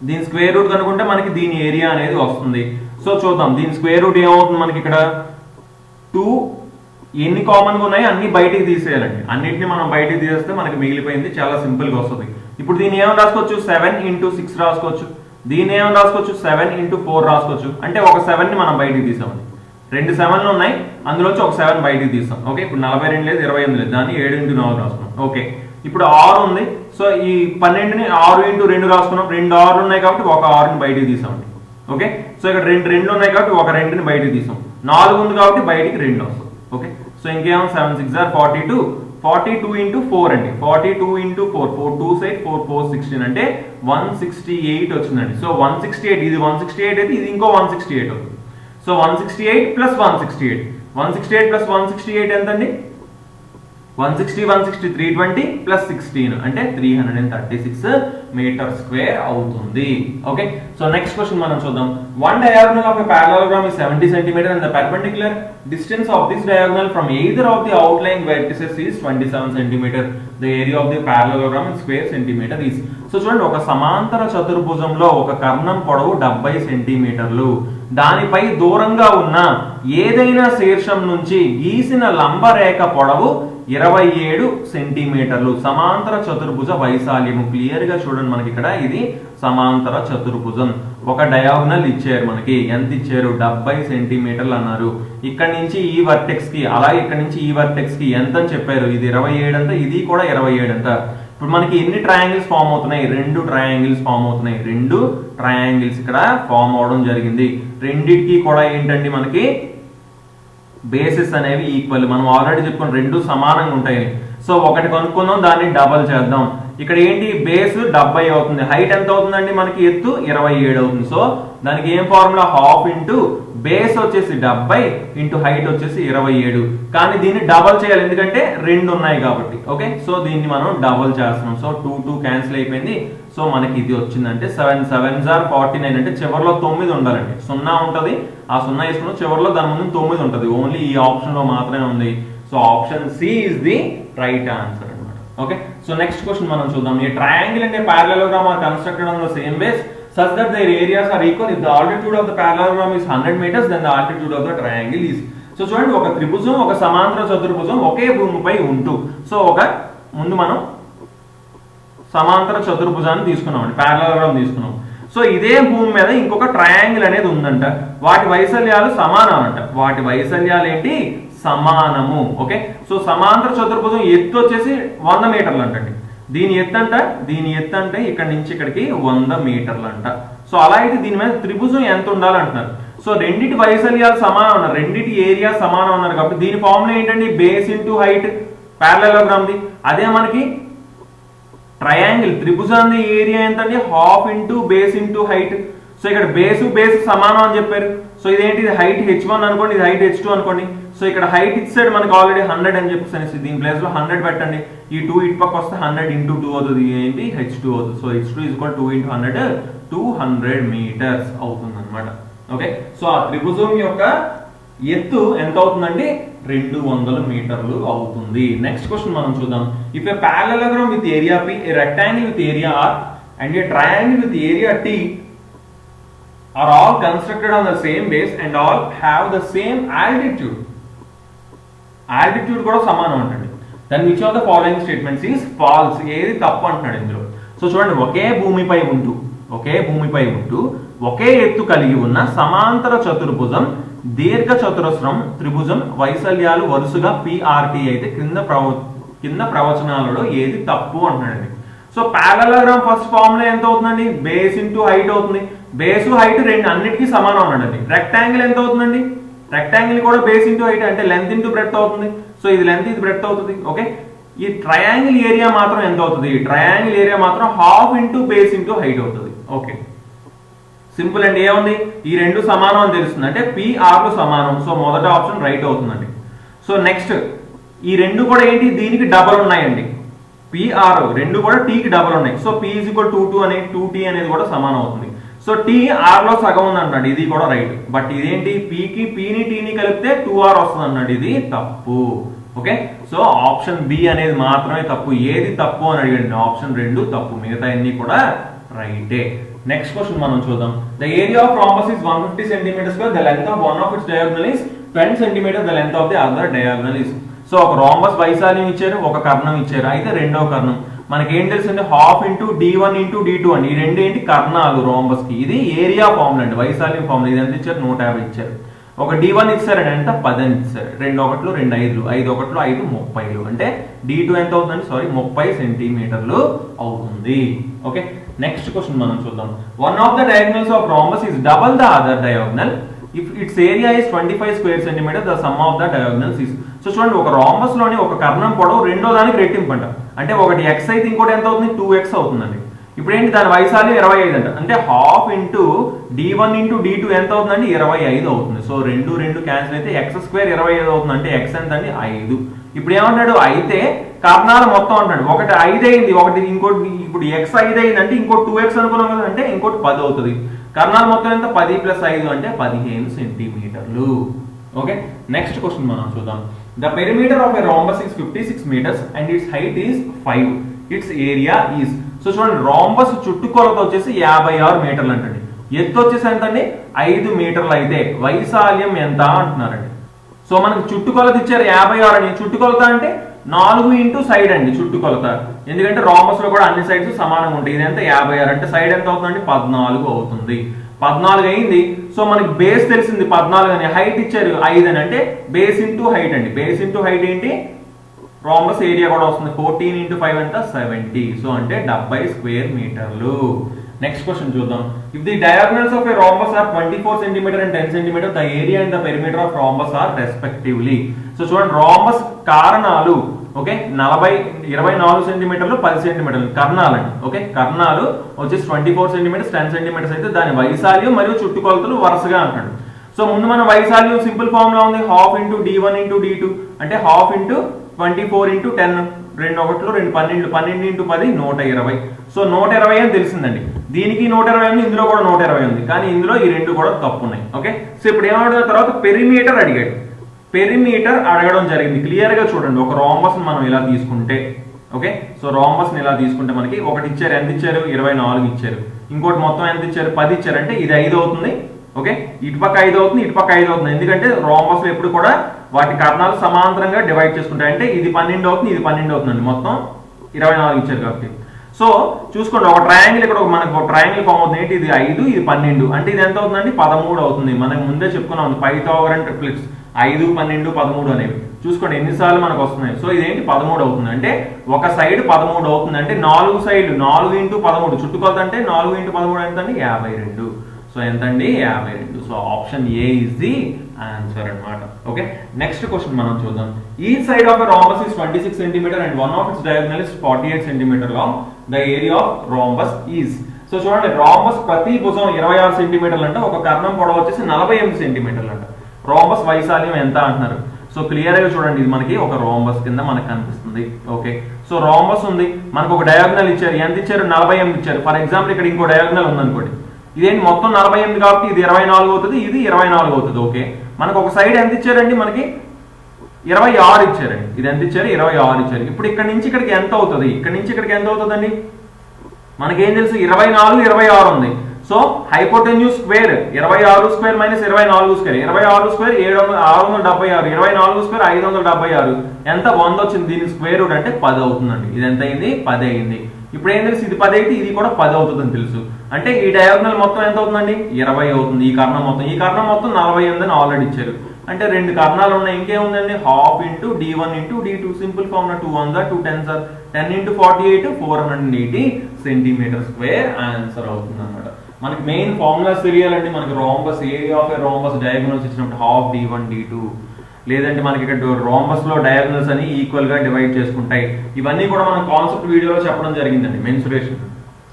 దీని స్క్వేర్ రూట్ కనుకుంటే మనకి దీని ఏరియా అనేది వస్తుంది. సో చూద్దాం దీని స్క్వేర్ రూట్ ఏమవుతుంది మనకి. ఇక్కడ 2 ఎన్ని కామన్ గా ఉన్నాయి అన్ని బయటికి తీసేయాలండి. అన్నిటిని మనం బయటికి తీసేస్తే మనకి మిగిలిపోయింది, చాలా సింపుల్ గా వస్తుంది. ఇప్పుడు దీన్ని ఏమని రాసుకోవచ్చు, 7 ఇంటూ 6 రాసుకోవచ్చు. దీన్ని ఏమని రాసుకోవచ్చు, 7 ఇంటూ 4 రాసుకోవచ్చు. అంటే ఒక 7 ని మనం బయటికి తీసామండి, 2 7లు ఉన్నాయి, అందులోంచి ఒక 7 బయటికి తీసాం. ఓకే, ఇప్పుడు 42 లేదు 28 లేదు, దాన్ని 7 ఇంటూ 4 రాసుకున్నాం. ఓకే, ఇప్పుడు 6 ఉంది. సో ఈ 12ని 6 ఇంటూ 2 రాసుకున్నాం. 2 6లు ఉన్నాయి కాబట్టి ఒక 6ని బయటికి తీసామండి. ఓకే, సో ఇక్కడ 2 2లు ఉన్నాయి కాబట్టి ఒక 2ని బయటికి తీసాం. 4 ఉంది కాబట్టి బయటికి 2 వస్తుంది. ఓకే, సో ఇంకేమో 7 6 are 42. 42 ఇంటూ 4 అండి, 42 ఇంటూ 4 4 2 సైడ్ 4 4 16 అంటే 168 వచ్చిందండి. సో 168, ఇది 168 అయితే ఇది ఇంకో 168 అవుతుంది. సో 168 ప్లస్ 168 ప్లస్ 168 ఎంతండి, 160 160 320 ప్లస్ 16 అంటే 336 మీటర్ స్క్వేర్ అవుతుంది. ఓకే, సో నెక్స్ట్ క్వశ్చన్ మనం చూద్దాం. One diagonal of a parallelogram is 70 cm and the perpendicular distance of this diagonal from either of the outlying vertices is 27 cm. The area of the parallelogram in square centimeter is. So చూడండి, ఒక సమాంతర చతుర్భుజంలో ఒక కర్ణం పొడవు 70 సెంటీమీటర్లు, దానిపై దూరంగా ఉన్న ఏదైనా శీర్షం నుంచి గీసిన లంబరేఖ పొడవు 27 సెంటీమీటర్లు. సమాంతర చతుర్భుజ వైశాల్యము క్లియర్ గా చూడండి, మనకి ఇక్కడ ఇది సమాంతర చతుర్భుజం. ఒక డయాగోనల్ ఇచ్చారు, మనకి ఎంత ఇచ్చారు 70 సెంటీమీటర్లు అన్నారు. ఇక్కడ నుంచి ఈ వర్టెక్స్ కి అలాగే ఇక్కడ నుంచి ఈ వర్టెక్స్ కి ఎంత అని చెప్పారు, ఇది 27 అంట, ఇది కూడా 27 అంట. ఇప్పుడు మనకి ఎన్ని ట్రయాంగిల్స్ ఫామ్ అవుతున్నాయి, 2 ట్రయాంగిల్స్ ఫామ్ అవుతున్నాయి. 2 ట్రయాంగిల్స్ ఇక్కడ ఫామ్ అవడం జరిగింది. రెండిటికి కూడా ఏంటండి మనకి బేసిస్ అనేవి ఈక్వల్. మనం ఆల్రెడీ చెప్పుకున్నాం 2 సమానంగా ఉంటాయని. సో ఒకటి కనుక్కుందాం, దాన్ని డబల్ చేద్దాం. ఇక్కడ ఏంటి బేస్ 70 అవుతుంది, హైట్ ఎంత అవుతుందండి మనకి, ఎత్తు 27 అవుతుంది. సో దానికి ఏం ఫార్ములా, హాఫ్ ఇంటూ బేస్ వచ్చేసి 70 ఇంటూ హైట్ వచ్చేసి 27. కానీ దీన్ని డబల్ చేయాలి ఎందుకంటే 2 ఉన్నాయి కాబట్టి. ఓకే, సో దీన్ని మనం డబల్ చేస్తున్నాం. సో 2 2 క్యాన్సిల్ అయిపోయింది. సో మనకి ఇది వచ్చిందంటే 7 7s are 49 అంటే చివరిలో 9 ఉండాలండి. 0 ఉంటది, ఆ 0 వేసుకున్నాం, చివరిలో దాని ముందు 9 ఉంటది. ఓన్లీ ఈ ఆప్షన్ లో మాత్రమే ఉంది. So option C is the right answer అన్నమాట. ఓకే, సో నెక్స్ట్ క్వశ్చన్ మనం చూద్దాం. A triangle and a parallelogram are constructed on the same base such that their areas are equal. If the altitude of the parallelogram is 100 meters, then the altitude of the triangle is. So చూడండి, ఒక త్రిభుజం ఒక సమాంతర చతుర్భుజం ఒకే భూమిపై ఉంటూ, so ఒక ముందు మనం సమాంతర చతుర్భుజాన్ని తీసుకున్నాం, parallelogram తీసుకున్నాం. సో ఇదే భూమి మీద ఇంకొక ట్రయాంగిల్ అనేది ఉందంట, వాటి వైశాల్యాలు సమానం అంట. వాటి వైశాల్యాలు ఏంటి? సమానము. ఓకే, సో సమాంతర చతుర్భుజం ఎత్తు వచ్చేసి 100 మీటర్లు అంటండి. దీని ఎత్తు అంటే ఇక్కడ నుంచి ఇక్కడికి 100 మీటర్లు అంట. సో అలా అయితే దీని మీద త్రిభుజం ఎంత ఉండాలంటున్నారు. సో రెండిటి వైశాల్యాలు సమానం ఉన్నారు, రెండిటి ఏరియా సమానం ఉన్నారు కాబట్టి దీని ఫార్ములా ఏంటండి? బేస్ ఇంటూ హైట్ ప్యారలలోగ్రామ్ది. అదే మనకి ట్రయాంగిల్ త్రిభుజాన్ని ఏరియా ఎంతండి? Half into base into height. So ఇక్కడ బేస్ సమానం అని చెప్పారు. సో ఇదేంటి? ఇది హైట్ h1 అనుకోండి, ఇది హైట్ h2 అనుకోండి. సో ఇక్కడ హైట్ ఇచ్చాడు మనకి ఆల్రెడీ 100 అని చెప్పేసి దీని ప్లేస్ లో 100 పెట్టండి. ఈ 2 ఇటు పక్క వస్తే 100 ఇంటూ 2 అవుతుంది, ఏంటి? h2 అవుతుంది. So h2 is equal 2 into 100 200 metres అవుతుంది అనమాట. ఓకే, సో ఆ త్రిభుజం యొక్క ఎత్తు ఎంత అవుతుందండి? 200 మీటర్లు అవుతుంది. నెక్స్ట్ క్వశ్చన్ మనం చూద్దాం. If A parallelogram with area P, a rectangle with area R and a triangle with area T are all constructed on the same base and all have the same altitude. Altitude కూడా సమానం అంటండి. then which of the following statements is false? ఏది తప్పు అంటున్నాడు ఇందులో. So చూడండి, ఒకే భూమిపై ఉంటూ ఒకే ఎత్తు కలిగి ఉన్న సమాంతర చతుర్భుజం దీర్ఘ చతురస్రం త్రిభుజం వైశాల్యాలు వరుసగా PRT అయితే కింద ప్రవచనాలలో ఏది తప్పు అంటున్నాడండి. సో parallelogram ఫస్ట్ ఫార్ములా ఎంత అవుతుందండి? బేస్ ఇంటూ హైట్ అవుతుంది. బేసు హైట్ రెండు అన్నిటికీ సమానం ఉన్నాడండి. రెక్టాంగిల్ ఎంత అవుతుందండి? రెక్టాంగిల్ కూడా బేస్ ఇంటూ హైట్ అంటే లెంత్ ఇంటూ బ్రెడ్త్ అవుతుంది. సో ఇది లెంత్, ఇది బ్రెడ్త్ అవుతుంది. ఓకే, ఈ ట్రయాంగిల్ ఏరియా మాత్రం ఎంత అవుతుంది? ట్రయాంగిల్ ఏరియా మాత్రం half into base into height అవుతుంది. ఓకే, సింపుల్ అండి. ఏముంది? ఈ రెండు సమానం అని తెలుస్తుంది, అంటే PR లు సమానం. సో మొదటి ఆప్షన్ రైట్ అవుతుందండి. సో నెక్స్ట్, ఈ రెండు కూడా ఏంటి? దీనికి డబల్ ఉన్నాయండి. PR రెండు కూడా T కి డబల్ ఉన్నాయి. సో P ఈజ్ ఈక్వల్ 2 అనే 2T అనేది కూడా సమానం అవుతుంది. సో T R లో సగం ఉంది అంటున్నాడు, ఇది కూడా రైట్. బట్ ఇదేంటి? Pని Tని కలిపితే 2R వస్తుంది అన్నాడు, ఇది తప్పు. ఓకే, సో ఆప్షన్ B అనేది మాత్రమే తప్పు. ఏది తప్పు అని అడిగాడు? ఆప్షన్ 2 తప్పు, మిగతా అన్ని కూడా రైటే. నెక్స్ట్ క్వశ్చన్ మనం చూద్దాం. The area of rhombus is 150 cm square. The length of one of its diagonal is 20 cm. The length of the other diagonal is. So ఒక రాంబస్ వైశాల్యం ఇచ్చారు, ఒక కర్ణం ఇచ్చారు. అయితే రెండవ కర్ణం మనకి ఏం తెలుసు అంటే half into D1 into D2 అండి. ఈ రెండు ఏంటి? కర్ణాలు రాంబస్ కి. ఇది ఏరియా ఫార్ములా అండి, వైశాల్యం ఫార్ములా. ఇది ఎంత ఇచ్చారు? 150 ఇచ్చారు. ఒక D1 ఇచ్చారండి, ఎంత? 10 అని ఇచ్చారు. 2 1 2 5 5 1 5 30. అంటే D2 ఎంత అవుతుందండి? 30 సెంటీమీటర్లు అవుతుంది. ఓకే, నెక్స్ట్ క్వశ్చన్ మనం చూద్దాం. One of the diagonals of rhombus is double the other diagonal. If its area is 25 square centimeter, the sum of the diagonals is. So చూడండి, ఒక రాంబస్ లోని ఒక కర్ణం పొడవు రెండో దానికి రెట్టింపు అంట. అంటే ఒకటి x అయితే ఇంకోటి ఎంత అవుతుంది? 2x అవుతుందండి. ఇప్పుడు ఏంటి? దాని వైశాల్యం 25 అంట. అంటే half into D1 into D2 ఎంత అవుతుందండి? 25 అవుతుంది. సో 2 క్యాన్సిల్ అయితే x స్క్వేర్ 25 అవుతుంది. అంటే x ఎంత అండి? 5. ఇప్పుడు ఏమన్నాడు? అయితే కర్ణాలు మొత్తం అంటాడు. ఒకటి 5 అయింది, ఒకటి ఇంకోటి. ఇప్పుడు x 5 అయింది అంటే ఇంకోటి 2x అనుకున్నాం కదా, అంటే ఇంకోటి 10 అవుతుంది. కర్ణాలు మొత్తం ఎంత? 10 + 5 అంటే 15 సెంటీమీటర్లు. ఓకే, నెక్స్ట్ క్వశ్చన్ మనం చూద్దాం. The perimeter of a rhombus is 56 meters and its height is 5. Its area is. So చూడండి, రాంబస్ చుట్టుకొలత వచ్చేసి 56 మీటర్లు అంటండి. ఎత్తు వచ్చేసి ఎంత అండి? 5 మీటర్లు. అయితే వైశాల్యం ఎంత అంటున్నారండి. సో మనకి చుట్టుకొలత ఇచ్చారు 56 అని. చుట్టుకొలత అంటే 4 ఇంటూ సైడ్ అండి చుట్టుకొలత. ఎందుకంటే రాంబస్ లో కూడా అన్ని సైడ్స్ సమానంగా ఉంటాయి. ఇది ఎంత? 56 అంటే సైడ్ ఎంత అవుతుందండి? 14 అవుతుంది. 14 అయింది. సో మనకి బేస్ తెలిసింది 14 అని. హైట్ ఇచ్చారు 5 అని, అంటే బేస్ ఇంటూ హైట్ అండి. బేస్ ఇంటూ హైట్ ఏంటి? రాంబస్ ఏరియా కూడా వస్తుంది. 14 ఇంటూ 5 ఎంత? 70. సో అంటే 70 స్క్వేర్ మీటర్లు. నెక్స్ట్ క్వశ్చన్ చూద్దాం. If the diagonals of a rhombus are 24 cm and 10 cm, the area and the perimeter of rhombus are respectively. So చూడండి, rhombus కారణాలు okay 24 సెంటీమీటర్లు 10 సెంటీమీటర్లు కర్ణాలు అండి. ఓకే, కర్ణాలు వచ్చేసి 24 సెంటీమీటర్స్ 10 సెంటీమీటర్స్ అయితే దాని వైశాల్యం మరియు చుట్టుకొలతలు వరుసగా అంటాడు. సో ముందు మన వైశాల్యం సింపుల్ ఫార్ములా ఉంది. Half into D1 into D2 అంటే half into 24 into 10. 2 1 2 12 12 into 10 120. So 120 అని తెలిసిందండి. దీనికి 120 ఉంది, ఇందులో కూడా 120 ఉంది. కానీ ఇందులో ఈ రెండు కూడా తప్పు ఉన్నాయి. ఓకే, సో ఇప్పుడు ఏమన్నాడు? తర్వాత పెరిమీటర్ అడిగాడు. పెరిమీటర్ అడగడం జరిగింది. క్లియర్ గా చూడండి, ఒక రాంబస్ మనం ఇలా తీసుకుంటే, ఓకే, సో రాంబస్ ని ఇలా తీసుకుంటే మనకి ఒకటి ఇచ్చారు, ఎంత ఇచ్చారు 24 ఇచ్చారు, ఇంకోటి మొత్తం ఎంత ఇచ్చారు 10 ఇచ్చారు, అంటే ఇది 5 అవుతుంది. ఓకే, ఇటుపక్క 5 అవుతుంది, ఇటుపక్క 5 అవుతుంది, ఎందుకంటే రాంబస్ లో ఎప్పుడు కూడా వాటి కర్ణాలు సమాంతరంగా డివైడ్ చేసుకుంటాయి. అంటే ఇది 12 అవుతుంది, ఇది 12 అవుతుందండి, మొత్తం 24 ఇచ్చారు కాబట్టి. సో చూసుకోండి, ఒక ట్రయాంగిల్ ఇక్కడ మనకు ఒక ట్రయాంగిల్ ఫామ్ అవుతుంది. ఏంటి, ఇది 5, ఇది 12, అంటే ఇది ఎంత అవుతుందండి 13 అవుతుంది. మనం ముందే చెప్పుకున్నాం పైథాగరన్ ట్రిప్లెట్స్ 5, 12, 13 అనేవి. చూసుకోండి ఎన్నిసార్లు మనకు వస్తున్నాయి. సో ఇదేంటి 13 అవుతుంది, అంటే ఒక సైడ్ 13 అవుతుంది, అంటే 4 సైడ్లు 4 × 13 చుట్టుకొలత, అంటే 4 × 13 ఎంతండి 52. సో ఎంతండి 52. So option A is the answer అన్నమాట. ఓకే, నెక్స్ట్ క్వశ్చన్ మనం చూద్దాం. Each side of a rhombus is 26 cm and one of its diagonal is 48 cm long. The area of rhombus is. So చూడండి, rhombus ప్రతి భుజం 26 సెంటీమీటర్లు అంటే ఒక కర్ణం పొడవు వచ్చేసి 48 సెంటీమీటర్లు అంట. రాంబస్ వైశాల్యం ఎంత అంటున్నారు. సో క్లియర్ గా చూడండి, ఇది మనకి ఒక రాంబస్ కింద మనకు కనిపిస్తుంది. ఓకే, సో రాంబస్ ఉంది, మనకు ఒక డయాగనల్ ఇచ్చారు, ఎంత ఇచ్చారు 48 ఇచ్చారు. ఫర్ ఎగ్జాంపుల్ ఇక్కడ ఇంకో డయాగనల్ ఉందనుకోండి, ఇదేంటి మొత్తం 48 కాబట్టి ఇది 24 అవుతుంది, ఇది 24 అవుతుంది. ఓకే, మనకు ఒక సైడ్ ఎంత ఇచ్చారండి, మనకి 26 ఇచ్చారండి. ఇది ఎంత ఇచ్చారు 26 ఇచ్చారు. ఇప్పుడు ఇక్కడ నుంచి ఇక్కడికి ఎంత అవుతుంది, ఇక్కడ నుంచి ఇక్కడికి ఎంత అవుతుందండి, మనకేం తెలుసు 24, 26 ఉంది. So hypotenuse square 26 square minus 24 square, 26 square 676, 24 square 576, ఎంత 100 వచ్చింది. దీని స్క్వేర్ రూట్ అంటే 10 అవుతుందండి. ఇది ఎంత అయింది 10 అయింది. ఇప్పుడు ఏం తెలుసు, ఇది 10 అయితే ఇది కూడా 10 అవుతుందని తెలుసు. అంటే ఈ డయాగనల్ మొత్తం ఎంత అవుతుందండి 20 అవుతుంది. ఈ కర్ణం మొత్తం 48 అని ఆల్రెడీ ఇచ్చారు. అంటే రెండు కర్ణాలు ఉన్నాయి, ఇంకేముందండి ½ × d1 × d2. Simple formula 2 1s are 2 10s are 10 × 48 480 centimetre square answer అవుతుంది అనమాట. మనకి మెయిన్ ఫార్ములాస్ తెలియాలండి. మనకి rhombus area of A rhombus diagonals ఇచ్చినప్పుడు ½ d1 d2, లేదంటే మనకి ఇక్కడ రాంబస్ లో డయాగనల్స్ అని ఈక్వల్ గా డివైడ్ చేసుకుంటాయి. ఇవన్నీ కూడా మనం కాన్సెప్ట్ వీడియోలో చెప్పడం జరిగిందండి, మెన్సురేషన్.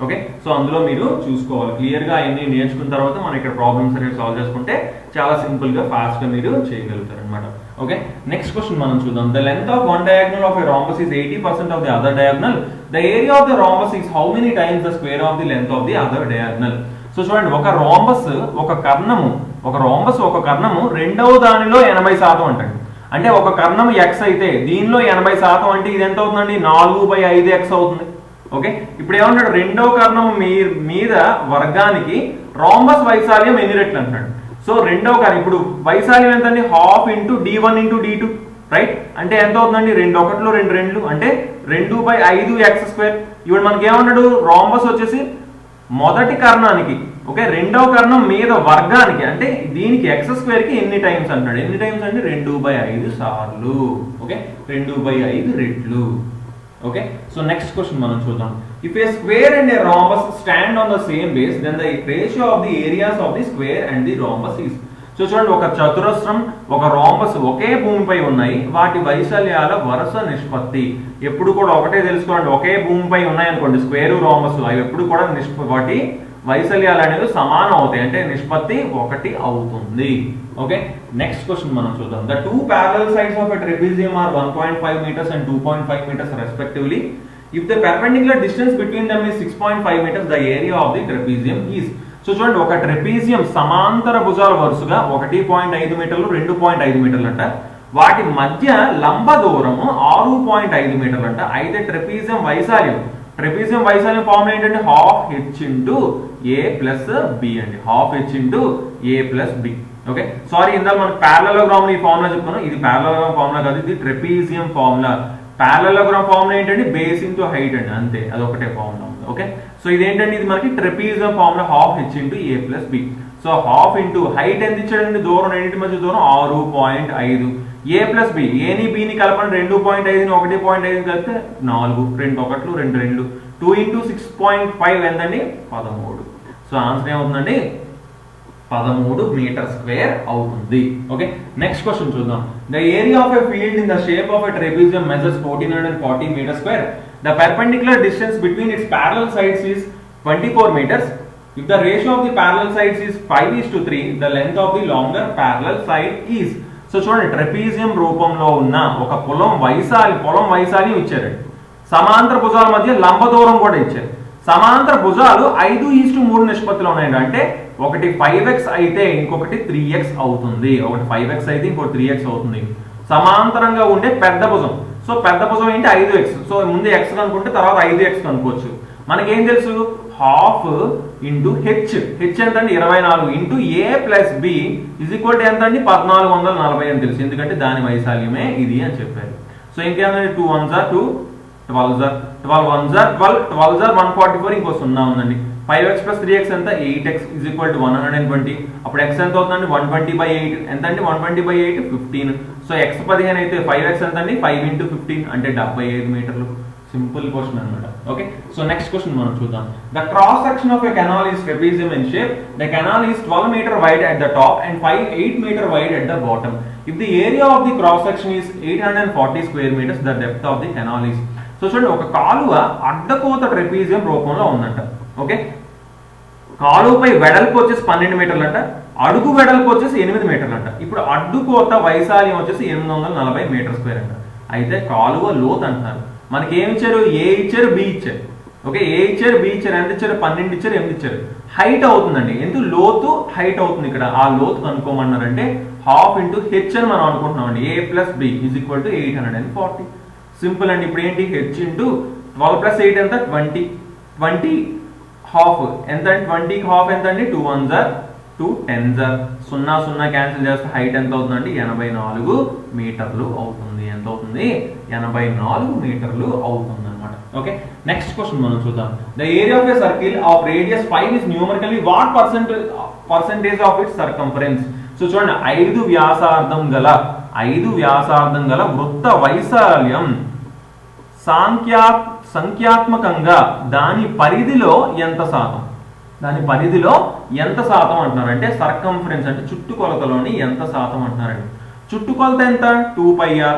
ఓకే, సో అందులో మీరు చూసుకోవాలి క్లియర్ గా అన్ని నేర్చుకున్న తర్వాత మనం ఇక్కడ ప్రాబ్లమ్స్ అనేవి సాల్వ్ చేసుకుంటే చాలా సింపుల్ గా ఫాస్ట్ గా మీరు చేయగలుగుతారు అనమాట. ఓకే, నెక్స్ట్ క్వశ్చన్ మనం చూద్దాం. The length of one diagonal of a rhombus is 80% of the other diagonal. The area of the rhombus is how many times the square of the length of the other diagonal. So చూడండి, ఒక rhombus ఒక కర్ణము రెండవ దానిలో 80% అంటండి. అంటే ఒక కర్ణం x అయితే దీనిలో 80% అంటే ఇది ఎంత అవుతుందండి 4/5x అవుతుంది. ఓకే, ఇప్పుడు ఏమంటాడు, రెండవ కర్ణం మీద వర్గానికి రాంబస్ వైశాల్యం ఎన్ని రెట్లు అంటున్నాడు. సో రెండవ కర్ణం ఇప్పుడు వైశాల్యం ఎంత అండి ½ × d1 × d2, రైట్. అంటే ఎంత అవుతుందండి 2 1 2 2 అంటే 2/5x². ఇప్పుడు మనకి ఏమన్నాడు, రాంబస్ వచ్చేసి మొదటి కర్ణానికి, ఓకే, రెండవ కర్ణం మీద వర్గానికి, అంటే దీనికి x² కి ఎన్ని టైమ్స్ అంటాడు. ఎన్ని టైమ్స్ అంటే 2/5 సార్లు. ఓకే, 2/5 రెట్లు. ఓకే, సో నెక్స్ట్ క్వశ్చన్ మనం చూద్దాం. If a square and a rhombus stand on the same base, then the ratio of the areas of the square and the rhombus is. So చూడండి, ఒక చతురస్రం ఒక rhombus ఒకే భూమిపై ఉన్నాయి, వాటి వైశాల్యాల వరుస నిష్పత్తి ఎప్పుడు కూడా ఒకటే తెలుసుకోండి. ఒకే భూమిపై ఉన్నాయి అనుకోండి స్క్వేర్ రాంబస్, అవి ఎప్పుడు కూడా వాటి వైశాల్యాలు అనేవి సమానం అవుతాయి, అంటే నిష్పత్తి 1 అవుతుంది. ఓకే, నెక్స్ట్ క్వశ్చన్ మనం చూద్దాం. The two parallel sides of a trapezium are 1.5 meters and 2.5 meters respectively. If the perpendicular distance between them is 6.5 meters, the area of the trapezium is. So చూడండి, ఒక ట్రెపీజియం సమాంతర భుజాల వరుసగా 1.5 మీటర్లు 2.5 మీటర్లు అంట, వాటి మధ్య లంబ దూరము 6.5 మీటర్లు అంట. అయితే ట్రెపీజియం వైశాల్యం ఫార్ములా ఏంటంటే ½ h × a + b అండి. ½ h × a + b. Okay, sorry, ఇందాక మనకి పారలలోగ్రామ్ ఈ ఫార్ములా చెప్పుకున్నాం. ఇది పారలలోగ్రామ్ ఫార్ములా కాదు, ఇది ట్రెపీజియం ఫార్ములా. పారలలోగ్రామ్ ఫార్ములా ఏంటంటే బేస్ × హైట్ అండి, అంతే, అదొకటే ఫార్ములా ఉంది. ఓకే, సో ఇదేంటంటే ఇది మనకి trapezium formula ½ h × a + b. So ½ × height ఎంత ఇచ్చాడండి, దూరం రెండింటి మధ్య దూరం 6.5. a + b, ఏని bని కలపండి, 2.5ని 1.5 కలిపితే 4, 2 1 2 2, 2 × 6.5 ఎంతండి 13. సో ఆన్సర్ ఏమవుతుందండి 13 మీటర్ స్క్వేర్ అవుతుంది. ఓకే, నెక్స్ట్ క్వశ్చన్ చూద్దాం. The area of a field in the shape of a trapezium measures 1440 metre square. The perpendicular distance between its parallel sides is 24 meters. If the ratio of the parallel sides is 5:3, the length of the longer parallel side is. So చూడండి, trapezium రూపంలో ఉన్న ఒక పొలం వైశాల్యం ఇచ్చారండి. సమాంతర భుజాల మధ్య లంబ దూరం కూడా ఇచ్చారు. సమాంతర భుజాలు 5:3 నిష్పత్తిలో ఉన్నాయండి. అంటే ఒకటి 5x అయితే ఇంకొకటి 3x అవుతుంది. ఒకటి 5x అయితే ఇంకొకటి 3x అవుతుంది. సమాంతరంగా ఉండే పెద్ద భుజం. సో పెద్ద భుజం ఏంటి 5x. సో ముందు x అనుకుంటే తర్వాత 5x అనుకోవచ్చు. మనకేం తెలుసు హాఫ్ ఇంటూ హెచ్ ఎంతండి 24 into a plus b is equal to ఎంతండి 1440 అని తెలుసు. ఎందుకంటే దాని వైశాల్యమే ఇది అని చెప్పారు. సో ఇంకేంటంటే 2 1s are 2 12s are 12 1s are 12 12s are 144 ఇంకో 0 ఉందండి. 5x plus 3x ఎంత 8x is equal to 120. అప్పుడు x ఎంత అవుతుందండి 120/8 ఎంతండి 120/8 15. సో x 15 అయితే 5x ఎంతండి 5 into 15 అంటే 75 మీటర్లు. సింపుల్ క్వశ్చన్ అన్నమాట. ఓకే, సో నెక్స్ట్ క్వశ్చన్ మనం చూద్దాం. The cross section of a canal is trapezium in shape. The canal is 12 meter wide at the top and 8 meter wide at the bottom. If the area of the cross section is 840 square meters, the depth of the canal is. So చూడండి, ఒక కాలువ అడ్డకోత ట్రెపెజియం రూపంలో ఉందంట. Okay, కాలువపై వెడల్పు వచ్చేసి 12 మీటర్లు అంట, అడుగు వెడల్పు వచ్చేసి 8 మీటర్లు అంట. ఇప్పుడు అడ్డుకోత వైశాల్యం వచ్చేసి 840 మీటర్ స్క్వేర్ అంట. అయితే కాలువ లోతు అంటున్నారు. మనకి ఏమి ఇచ్చారు, ఏ ఇచ్చారు, బి ఇచ్చారు. ఓకే, ఏ ఇచ్చారు, బి ఇచ్చారు, ఎంత ఇచ్చారు, 12 ఇచ్చారు, 8 ఇచ్చారు. హైట్ అవుతుందండి, ఎందుకు లోతు హైట్ అవుతుంది. ఇక్కడ ఆ లోతు కనుక్కోమన్నారంటే హాఫ్ ఇంటూ హెచ్ అని మనం అనుకుంటున్నాం అండి. A plus B is equal to 840. Simple అండి. ఇప్పుడు ఏంటి, హెచ్ ఇంటూ 12 plus 8 ఎంత 20 హాఫ్ ఎంత, 20కి హాఫ్ ఎంత అండి 2 1s are 2 10s are 0 0 cancel చేస్తే హైట్ ఎంత అవుతుందండి 84 మీటర్లు అవుతుంది. ఎంత అవుతుంది 84 మీటర్లు అవుతుంది అనమాట. ఓకే, నెక్స్ట్ క్వశ్చన్ మనం చూద్దాం. The area of a circle of radius 5 is numerically what percentage of it's circumference. So చూడండి, 5 వ్యాసార్థం గల వృత్త వైశాల్యం సంఖ్యాత్మకంగా దాని పరిధిలో ఎంత శాతం అంటున్నారంటే సర్కంఫరెన్స్ అంటే చుట్టుకొలతలోని ఎంత శాతం అంటున్నారండి. చుట్టుకొలత ఎంత 2πr,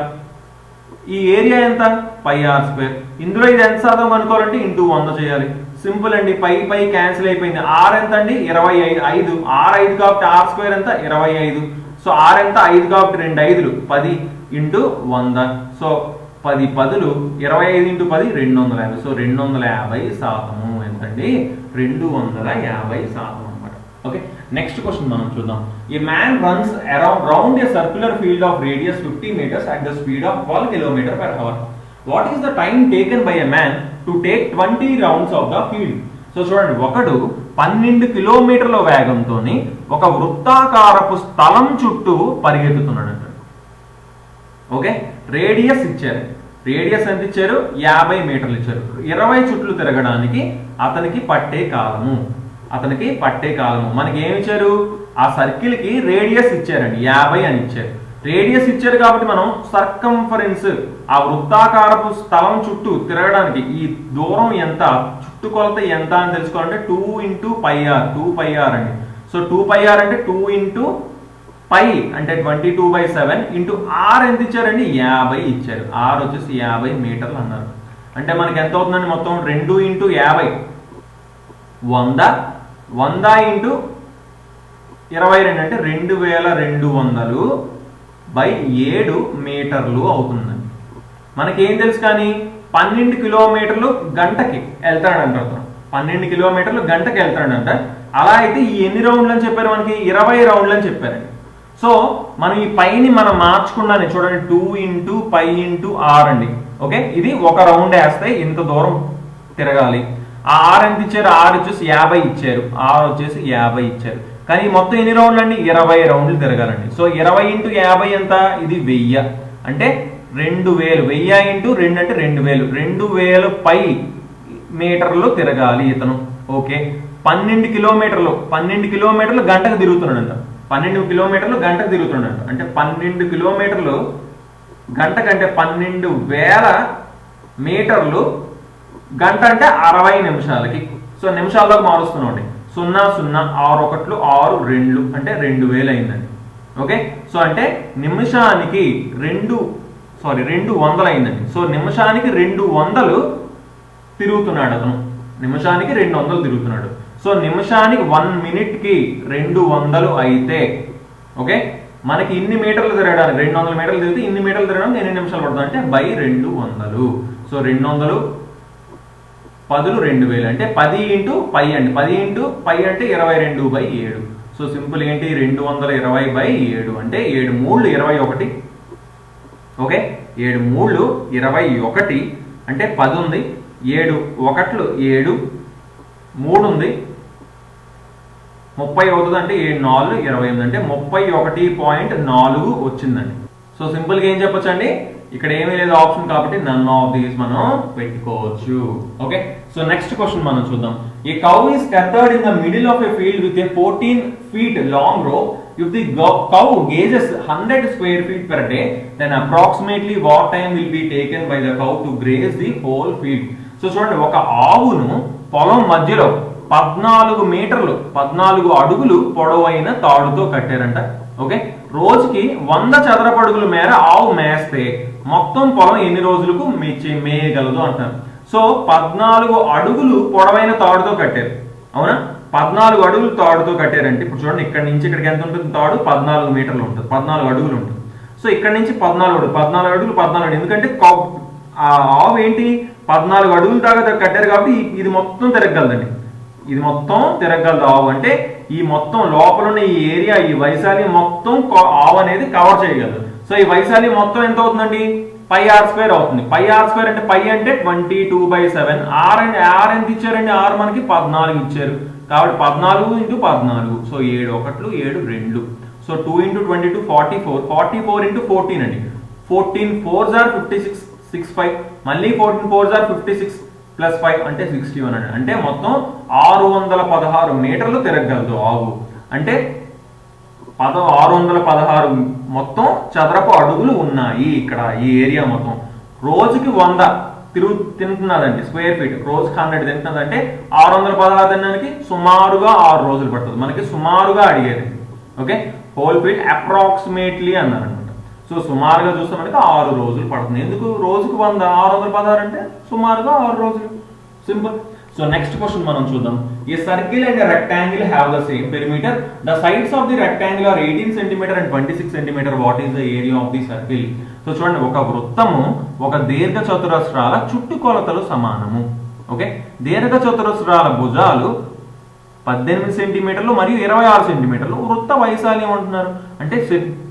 ఈ ఏరియా ఎంత πr². ఇందులో ఇది ఎంత శాతం కనుక్కోవాలంటే ఇంటూ 100 చేయాలి. సింపుల్ అండి. పై క్యాన్సిల్ అయిపోయింది. r ఎంత అండి 25. r 5 కాబట్టి r² ఎంత 25. సో r ఎంత 5 కాబట్టి 2 5లు 10 ఇంటూ 100. So 10 10లు 25 into 10 250. సో 250% ఎంతండి 250% అనమాట. ఓకే, నెక్స్ట్ క్వశ్చన్ మనం చూద్దాం. ఏ man runs around a circular field of radius 50 meters at the speed of 12 km/h. What is the time taken by a man to take 20 rounds of the field. So చూడండి, ఒకడు 12 కిలోమీటర్ల వేగంతో ఒక వృత్తాకారపు స్థలం చుట్టూ పరిగెత్తుతున్నాడు అంటాడు. ఓకే, రేడియస్ ఇచ్చారు. Radius ఎంత ఇచ్చారు 50 మీటర్లు ఇచ్చారు. 20 చుట్లు తిరగడానికి అతనికి పట్టే కాలము మనకి ఏమి ఇచ్చారు, ఆ సర్కిల్ కి రేడియస్ ఇచ్చారండి 50 అని ఇచ్చారు. రేడియస్ ఇచ్చారు కాబట్టి మనం సర్కంఫరెన్స్ ఆ వృత్తాకారపు స్థలం చుట్టూ తిరగడానికి ఈ దూరం ఎంత, చుట్టుకొలత ఎంత అని తెలుసుకోవాలంటే 2 into πr 2πr అండి. సో 2πr అంటే 2 into π అంటే 22/7 ఇంటూ r ఎంత ఇచ్చారండి 50 ఇచ్చారు. r వచ్చేసి 50 మీటర్లు అన్నారు. అంటే మనకి ఎంత అవుతుందండి మొత్తం 2 into 50 100 ఇంటూ 22 అంటే 2200/7 మీటర్లు అవుతుందండి. మనకేం తెలుసు కానీ 12 కిలోమీటర్లు గంటకి వెళ్తాడంట. 12 కిలోమీటర్లు గంటకి వెళ్తాడంట. అలా అయితే ఈ ఎన్ని రౌండ్లు అని చెప్పారు, మనకి 20 రౌండ్లు అని చెప్పారండి. సో మనం ఈ పైని మనం మార్చుకున్నాను చూడండి 2 into π into r అండి. ఓకే, ఇది ఒక రౌండ్ వేస్తే ఇంత దూరం తిరగాలి. ఆ r ఎంత ఇచ్చారు, r వచ్చేసి 50 ఇచ్చారు. r వచ్చేసి 50 ఇచ్చారు. కానీ మొత్తం ఎన్ని రౌండ్లు అండి 20 రౌండ్లు తిరగాలండి. సో 20 into 50 ఎంత, ఇది 1000 అంటే 2000. 1000 into 2 అంటే 2000 π మీటర్లు తిరగాలి ఇతను. ఓకే, 12 కిలోమీటర్లు గంటకు తిరుగుతున్నాడంట. 12 కిలోమీటర్లు గంటకు తిరుగుతున్నాడంట. అంటే 12 కిలోమీటర్లు గంట కంటే 12,000 మీటర్లు గంట అంటే 60 నిమిషాలకి. సో నిమిషాల్లోకి మారుస్తున్నాండి. 0 0 6 1 6 2 అంటే 2000 అయిందండి. ఓకే, సో అంటే నిమిషానికి 200 అయిందండి. సో నిమిషానికి 200 తిరుగుతున్నాడు అతను. నిమిషానికి 200 తిరుగుతున్నాడు. సో నిమిషానికి 1 minute-కి 200 అయితే ఓకే, మనకి ఇన్ని మీటర్లు తిరగడానికి 200 మీటర్లు తిరిగితే ఇన్ని మీటర్లు తిరగడానికి ఎన్ని నిమిషాలు పడుతుంది అంటే by 200. సో 200 పదులు 2000 అంటే 10 ఇంటూ పై అండి, 10 ఇంటూ పై అంటే 22/7. సో సింపుల్ ఏంటి 220/7 అంటే 7 3 21. ఓకే 7 3 21 అంటే 10 ఉంది, 7 1 7, 3 ఉంది 30 అవుతుంది అంటే 7 4 28 అంటే 31.4 వచ్చిందండి. సో సింపుల్ గా ఏం చెప్పొచ్చు అండి, ఇక్కడ ఏమీ లేదు ఆప్షన్ కాబట్టి నన్ ఆఫ్ దీస్ మనం పెట్టుకోవచ్చు. ఓకే సో నెక్స్ట్ క్వశ్చన్ మనం చూద్దాం. ఏ cow is tethered in the middle of a field with a 14 feet long rope. If the cow grazes 100 square feet per day, then approximately what time will be taken by the cow to graze the whole field? So చూడండి, ఒక ఆవును పొలం మధ్యలో 14 మీటర్లు 14 అడుగులు పొడవైన తాడుతో కట్టారంట. Okay రోజుకి 100 చదరపు అడుగుల మేర ఆవు మేస్తే మొత్తం పొలం ఎన్ని రోజులకు మేయగలదు అంటారు. సో 14 అడుగులు పొడవైన తాడుతో కట్టారు, అవునా? 14 అడుగులు తాడుతో కట్టారంటే ఇప్పుడు చూడండి, ఇక్కడ నుంచి ఇక్కడికి ఎంత ఉంటుంది తాడు? 14 మీటర్లు ఉంటుంది, 14 అడుగులు ఉంటుంది. సో ఇక్కడ నుంచి 14 అడుగులు 14 ఎందుకంటే ఆ ఆవు ఏంటి 14 అడుగులు దాకా కట్టారు కాబట్టి ఇది మొత్తం తిరగలదండి, ఇది మొత్తం తిరగలదు ఆవు. అంటే ఈ మొత్తం లోపల ఉన్న ఈ ఏరియా, ఈ వైశాల్యం మొత్తం ఆవు అనేది కవర్ చేయగలదు. సో ఈ వైశాల్యం మొత్తం ఎంత అవుతుందండి? పై ఆర్ స్క్వేర్ అవుతుంది. పై ఆర్ స్క్వేర్ అంటే పై అంటే 22/7. ఆర్ అంటే ఆర్ ఎంత ఇచ్చారండి? ఆర్ మనకి 14 ఇచ్చారు కాబట్టి 14 × 14. సో 7 1 7 2. సో 2 × 22 44. 44 × 14 అండి. 14 4s are 56 65. మళ్ళీ 14 4s are 56 + 5 అంటే 61 అండి. అంటే మొత్తం 616 మీటర్లు తిరగలదు ఆవు. అంటే 616 మొత్తం చదరపు అడుగులు ఉన్నాయి ఇక్కడ ఈ ఏరియా మొత్తం. రోజుకి 100 తింటున్నదండి స్క్వేర్ ఫీట్, రోజుకి 100 తింటున్నది అంటే 616 తినడానికి సుమారుగా 6 రోజులు పడుతుంది. మనకి సుమారుగా అడిగేది. ఓకే హోల్ ఫీట్ అప్రాక్సిమేట్లీ అన్నారనమాట. సో సుమారుగా చూస్తే మనకి 6 రోజులు పడుతుంది. ఎందుకు రోజుకు 100 616 అంటే సుమారుగా 6 రోజులు. సింపుల్. సో నెక్స్ట్ క్వశ్చన్ మనం చూద్దాం. A circle and rectangle have the same perimeter. The sides of the rectangle are 18 centimetre and 26 centimetre. What is the area of the circle? So చూడండి, ఒక వృత్తము ఒక దీర్ఘ చతురస్రాల చుట్టుకొలతలు సమానము. ఓకే దీర్ఘ చతురస్రాల భుజాలు 18 సెంటీమీటర్లు మరియు 26 సెంటీమీటర్లు. వృత్త వైశాల్యం అంటున్నారు అంటే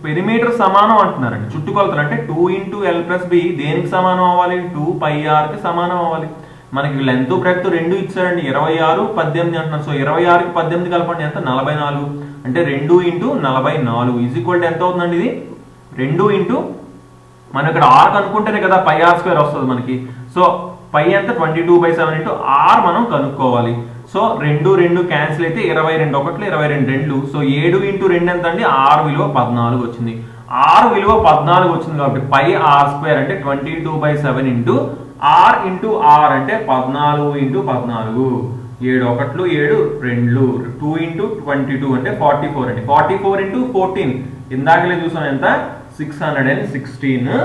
పెరిమీటర్ సమానం అంటున్నారండి. చుట్టుకొలతలు అంటే 2 × L + B దేనికి సమానం అవ్వాలి? 2πr కి సమానం అవ్వాలి. మనకి లెంత్ బ్రెడ్త్ 2 ఇచ్చారండి. 26 18 అంటున్నారు. సో 26కి 18 కలపండి ఎంత? 44. అంటే 2 × 44 = ఎంత అవుతుందండి? ఇది 2 × మనం ఇక్కడ r కనుక్కుంటేనే కదా πr² వస్తుంది మనకి. సో పై ఎంత? 22/7 × r మనం కనుక్కోవాలి. సో 2 2 క్యాన్సిల్ అయితే 22 1 22 2. సో 7 × 2 ఎంత అండి? r విలువ 14 వచ్చింది. r విలువ 14 వచ్చింది కాబట్టి πr² అంటే 22/7 × r × r అంటే 14 × 14. 7 1 7 2. 2 × 22 అంటే 44 అండి. 44 × 14 ఇందాకలే చూసాం ఎంత? 616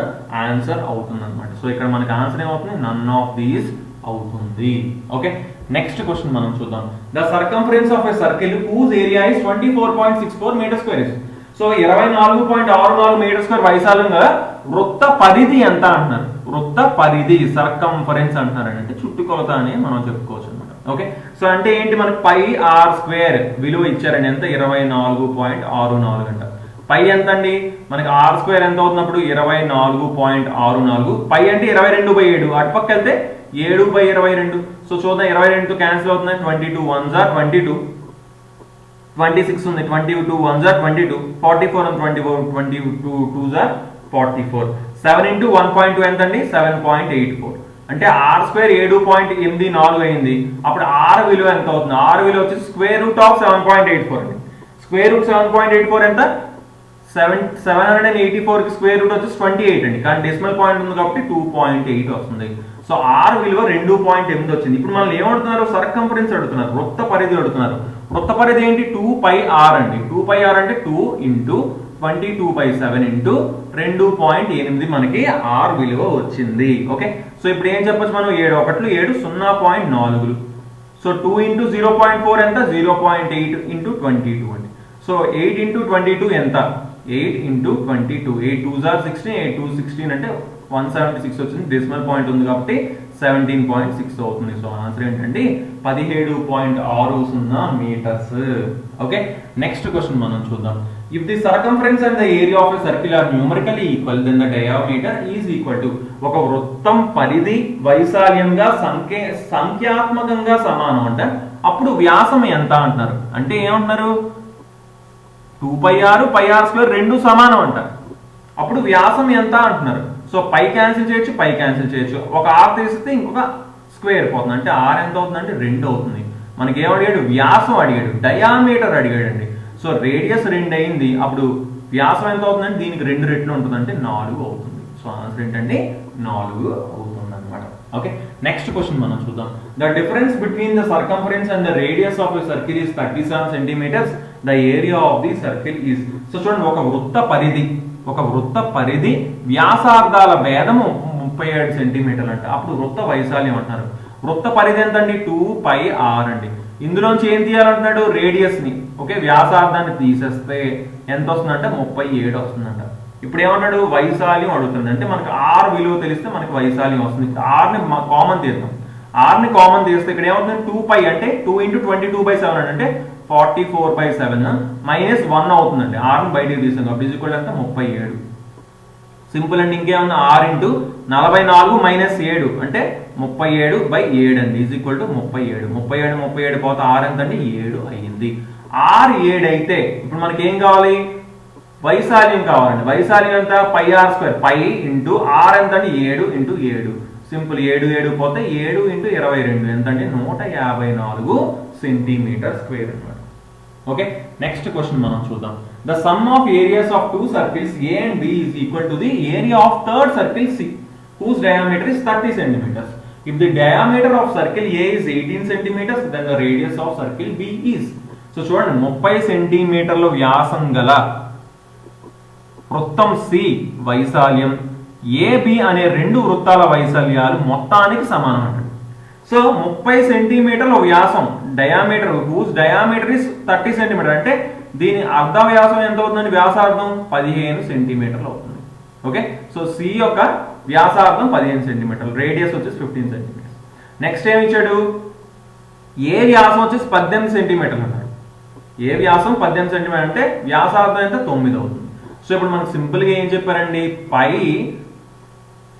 ఆన్సర్ అవుతుంది అనమాట. సో ఇక్కడ మనకి ఆన్సర్ ఏమవుతుంది? నన్ ఆఫ్ దీస్ అవుతుంది. ఓకే నెక్స్ట్ క్వశ్చన్ మనం చూద్దాం. The circumference of a circle whose area is 24.64 మీటర్². సో 24.64 మీటర్² వైశాల్యంగా వృత్త పరిధి ఎంత అంటున్నారు? వృత్త పరిధి సర్కంఫరెన్స్ అంటున్నారు అంటే చుట్టుకొలత అని మనం చెప్పుకోవచ్చు అనమాట. ఓకే సో అంటే ఏంటి? మనకి πr² విలువ ఇచ్చారండి. ఎంత? 24.64 అంట. పై ఎంత అండి? మనకి r² ఎంత అవుతున్నప్పుడు 24.64. పై అంటే 22/7. అటుపక్క వెళ్తే 7/22. సో చూద్దాం, 22తో క్యాన్సిల్ అవుతుంది. 22 1s are 22. 26 ఉంది. 22 1s are 22. 44 ఉంది. 22 2s are 44. 7 × 1.2 ఎంత అండి? 7.84. అంటే r² 7.84 అయింది. అప్పుడు r విలువ ఎంత అవుతుంది? r విలువ వచ్చి √7.84 అండి. √7.84 ఎంత? 784 కి స్క్వేర్ రూట్ వచ్చి 28 అండి. కానీ డెసిమల్ పాయింట్ ఉంది కాబట్టి 2.8 వస్తుంది. సో r విలువ 2.8 వచ్చింది. ఇప్పుడు మనం ఏమడుతున్నారు? సర్కంఫరెన్స్ అడుగుతున్నారు, వృత్త పరిధి అడుగుతున్నారు. వృత్త పరిధి ఏంటి? 2πr అండి. 2πr అంటే 2 × 22/7 × 2.8 మనకి r విలువ వచ్చింది. ఓకే సో ఇప్పుడు ఏం చెప్పొచ్చు మనం? 7 1 7 0.4. సో 2 × 0.4 ఎంత? 0.8 × 22 అండి. సో 8 × 22 ఎంత? 8 × 22. 8 2s are 16. 8 2 16 అంటే 176 వచ్చింది. డెసిమల్ పాయింట్ ఉంది కాబట్టి 17.6 అవుతుంది. సో ఆన్సర్ ఏంటంటే 17.60 మీటర్స్. ఓకే, నెక్స్ట్ క్వశ్చన్ మనం చూద్దాం. If the circumference and the area of a circle are numerically equal then the diameter is equal to, ఒక వృత్తం పరిధి వైశాల్యంగా సంఖ్యాత్మకంగా సమానం అంట, అప్పుడు వ్యాసం ఎంత అంటున్నారు. అంటే ఏమంటున్నారు, 2πr πr² రెండు సమానం అంట, అప్పుడు వ్యాసం ఎంత అంటున్నారు. సో పై క్యాన్సిల్ చేయొచ్చు, పై క్యాన్సిల్ చేయొచ్చు, ఒక ఆర్ తీస్తే ఇంకొక స్క్వేర్ పోతుంది, అంటే ఆర్ ఎంత అవుతుంది అంటే 2 అవుతుంది. మనకి ఏం అడిగాడు, వ్యాసం అడిగాడు, డయామీటర్ అడిగాడండి. సో రేడియస్ 2 అయింది, అప్పుడు వ్యాసం ఎంత అవుతుందంటే దీనికి 2 రెట్లు ఉంటుంది, అంటే 4 అవుతుంది. సో ఆన్సర్ ఏంటంటే 4 అవుతుంది అనమాట. ఓకే, నెక్స్ట్ క్వశ్చన్ మనం చూద్దాం. The difference between the circumference and the radius of a circle is 37 centimetres, the area of the circle is. So చూడండి, ఒక వృత్త పరిధి వ్యాసార్థాల భేదము 37 సెంటీమీటర్లు అంట, అప్పుడు వృత్త వైశాల్యం అంటారు. వృత్త పరిధి ఎంత అండి, 2πr అండి. ఇందులోంచి ఏం తీయాలంటున్నాడు, రేడియస్ ని. ఓకే, వ్యాసార్థాన్ని తీసేస్తే ఎంత వస్తుందంటే 37 వస్తుందంట. ఇప్పుడు ఏమన్నాడు, వైశాల్యం అడుగుతుంది, అంటే మనకు ఆర్ విలువ తెలిస్తే మనకి వైశాల్యం వస్తుంది. ఆర్ ని కామన్ తీద్దాం, ఆర్ ని కామన్ తీస్తే ఇక్కడ ఏమవుతుంది, 2π అంటే 2 × 22/7 అంటే 44/7 మైనస్ 1 అవుతుందండి. ఆర్ ని బయటకు తీసాం కాబట్టి ఈక్వల్ అంటే 37. సింపుల్ అండి. ఇంకేమన్నా ఆర్ ఇంటూ 44 మైనస్ 7 అంటే 37/7 అండి, ఈజ్ ఈక్వల్ టు 37. 37 పోతే ఆర్ ఎంత అండి, 7 అయ్యింది. ఆర్ 7 అయితే ఇప్పుడు మనకి ఏం కావాలి, వైశాల్యం కావాలండి. వైశాల్యం ఎంత, πr², π ఇంటూ ఆర్ ఎంత అండి, 7 × 7. సింపుల్, 7 పోతే 7 × 22 ఎంత అండి, 154 సెంటీమీటర్ స్క్వేర్ అనమాట. ఓకే, నెక్స్ట్ క్వశ్చన్ మనం చూద్దాం. The sum of areas of 2 circles A and B is equal to the area of third circle C, whose diameter is 30 centimeters. If the diameter of circle A is 18 centimeters, then the radius of circle B is. So చూడండి, 30 సెంటీమీటర్ల వ్యాసం గల వృత్తం C వైశాల్యం AB అనే 2 వృత్తాల వైశాల్యాలు మొత్తానికి సమానం అంటాడు. సో 30 సెంటీమీటర్ల వ్యాసం, diameter, whose diameter is 30 centimetre, అంటే దీని అర్ధ వ్యాసం ఎంత అవుతుందండి, వ్యాసార్థం 15 సెంటీమీటర్లు అవుతుంది. ఓకే, సో సి యొక్క వ్యాసార్థం 15 సెంటీమీటర్లు, రేడియస్ వచ్చేసి 15 సెంటీమీటర్స్. నెక్స్ట్ ఏమి ఇచ్చాడు, ఏ వ్యాసం వచ్చేసి 18 సెంటీమీటర్లు అన్నాడు. ఏ వ్యాసం 18 సెంటీమీటర్ అంటే వ్యాసార్థం ఎంత 9 అవుతుంది. సో ఇప్పుడు మనకు సింపుల్ గా ఏం చెప్పారండి, పై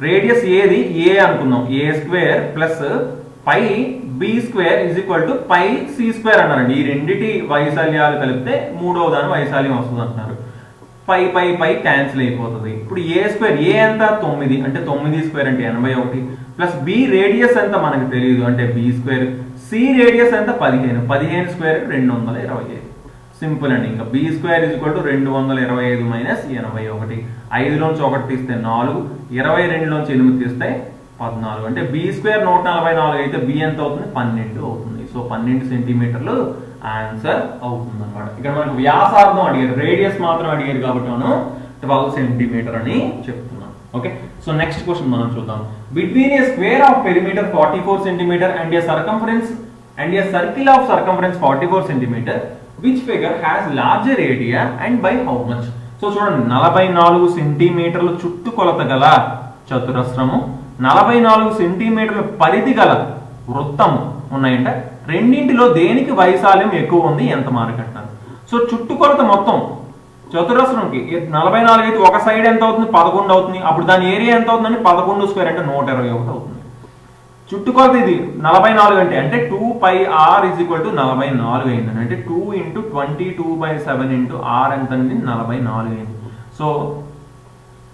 రేడియస్ ఏది ఏ అనుకుందాం, a² plus pi b² is equal to pi c² అన్నారండి. ఈ రెండిటి వైశాల్యాలు కలిపితే 3వ దాని వైశాల్యం వస్తుంది అంటున్నారు. పై క్యాన్సిల్ అయిపోతుంది. ఇప్పుడు a² ఏ ఎంత 9 అంటే 9² అంటే 81 ప్లస్ b రేడియస్ ఎంత మనకు తెలియదు అంటే b², c రేడియస్ ఎంత 15, 15² 225. సింపుల్ అండి. ఇంకా b² is equal to 225 minus 81. 5లోంచి 1 తీస్తే 4, 22లోంచి 8 తీస్తే 14, అంటే b² 144 అయితే b ఎంత అవుతుంది, 12 అవుతుంది. సో 12 సెంటీమీటర్లు ఆన్సర్ అవుతుంది అనమాట. ఇక్కడ మనకు వ్యాసార్థం అడిగారు, రేడియస్ మాత్రం అడిగారు కాబట్టి మనం 12 సెంటీమీటర్ అని చెప్తున్నాం. ఓకే, సో నెక్స్ట్ క్వశ్చన్ మనం చూద్దాం. Between a square of perimeter 44 centimetre and a circumference and a circle of circumference 44 centimetre, which figure has larger area and by how much? So చూడండి, 44 సెంటీమీటర్ల చుట్టుకొలత గల చతురస్రము, 44 సెంటీమీటర్ల పరిధి గల వృత్తము ఉన్నాయంటే రెండింటిలో దేనికి వైశాల్యం ఎక్కువ ఉంది, ఎంత మార్క్ అంటారు. సో చుట్టుకొలత మొత్తం చతురస్రంకి 44 అయితే ఒక సైడ్ ఎంత అవుతుంది, 11 అవుతుంది. అప్పుడు దాని ఏరియా ఎంత అవుతుందండి, 11² అంటే 121 అవుతుంది. చుట్టుకొలత ఇది 44 అంటే 2πr ఈజ్ ఈక్వల్ టు 44 అయిందండి. అంటే 2 × 22/7 × r ఎంత అండి, 44 అయింది. సో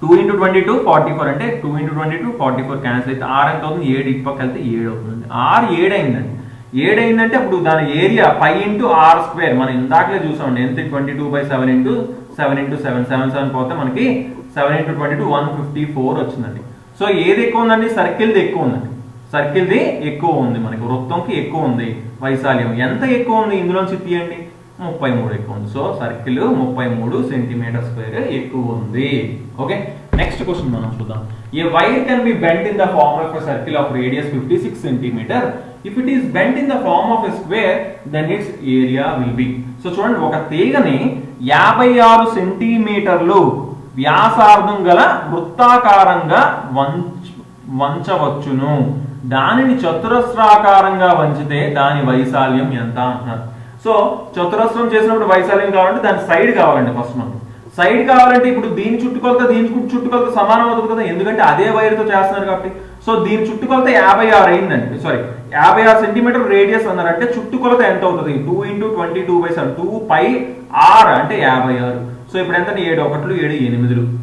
2 × 22 44 అంటే 2 × 22 44 క్యాన్సిల్ అయితే r ఎంత అవుతుంది, 7 ఇటు పక్క వెళ్తే 7 అవుతుంది. r 7 అయిందండి. 7 అయిందంటే అప్పుడు దాని ఏరియా π × r², మనం ఇందాకలే చూసామండి ఎంత, 22/7 × 7 × 7 7 పోతే మనకి 7 × 22 154 వచ్చిందండి. సో ఏది ఎక్కువ ఉందండి, సర్కిల్ది ఎక్కువ ఉందండి. సర్కిల్ది ఎక్కువ ఉంది, మనకి వృత్తంకి ఎక్కువ ఉంది వైశాల్యం. ఎంత ఎక్కువ ఉంది ఇందులోంచి తీయండి, 33 ఎక్కువ ఉంది. సో సర్కిల్ 33 సెంటీమీటర్ స్క్వేర్ ఎక్కువ ఉంది. ఓకే, నెక్స్ట్ క్వశ్చన్ మనం చూద్దాం. A wire can be bent in the form of a circle of radius 56 centimetre. If it is bent in the form of a square then its area will be. So చూడండి, ఒక తీగని 56 సెంటీమీటర్లు వ్యాసార్థం గల వృత్తాకారంగా వంచవచ్చును. దానిని చతురస్రాకారంగా వంచితే దాని వైశాల్యం ఎంత అంటున్నారు. సో చతురస్రం చేసినప్పుడు వైశాల్యం కావాలంటే దాని సైడ్ కావాలండి. ఫస్ట్ మనకు సైడ్ కావాలంటే ఇప్పుడు దీని చుట్టుకొలత సమానం అవుతుంది కదా, ఎందుకంటే అదే వైర్తో చేస్తున్నారు కాబట్టి. సో దీని చుట్టుకొలత 56 అయిందండి, సారీ 56 సెంటీమీటర్ రేడియస్ అన్నారు. అంటే చుట్టుకొలత ఎంత అవుతుంది? 2 × 22/7 2πr అంటే 56. సో ఇప్పుడు ఎంత? 7 1 7 8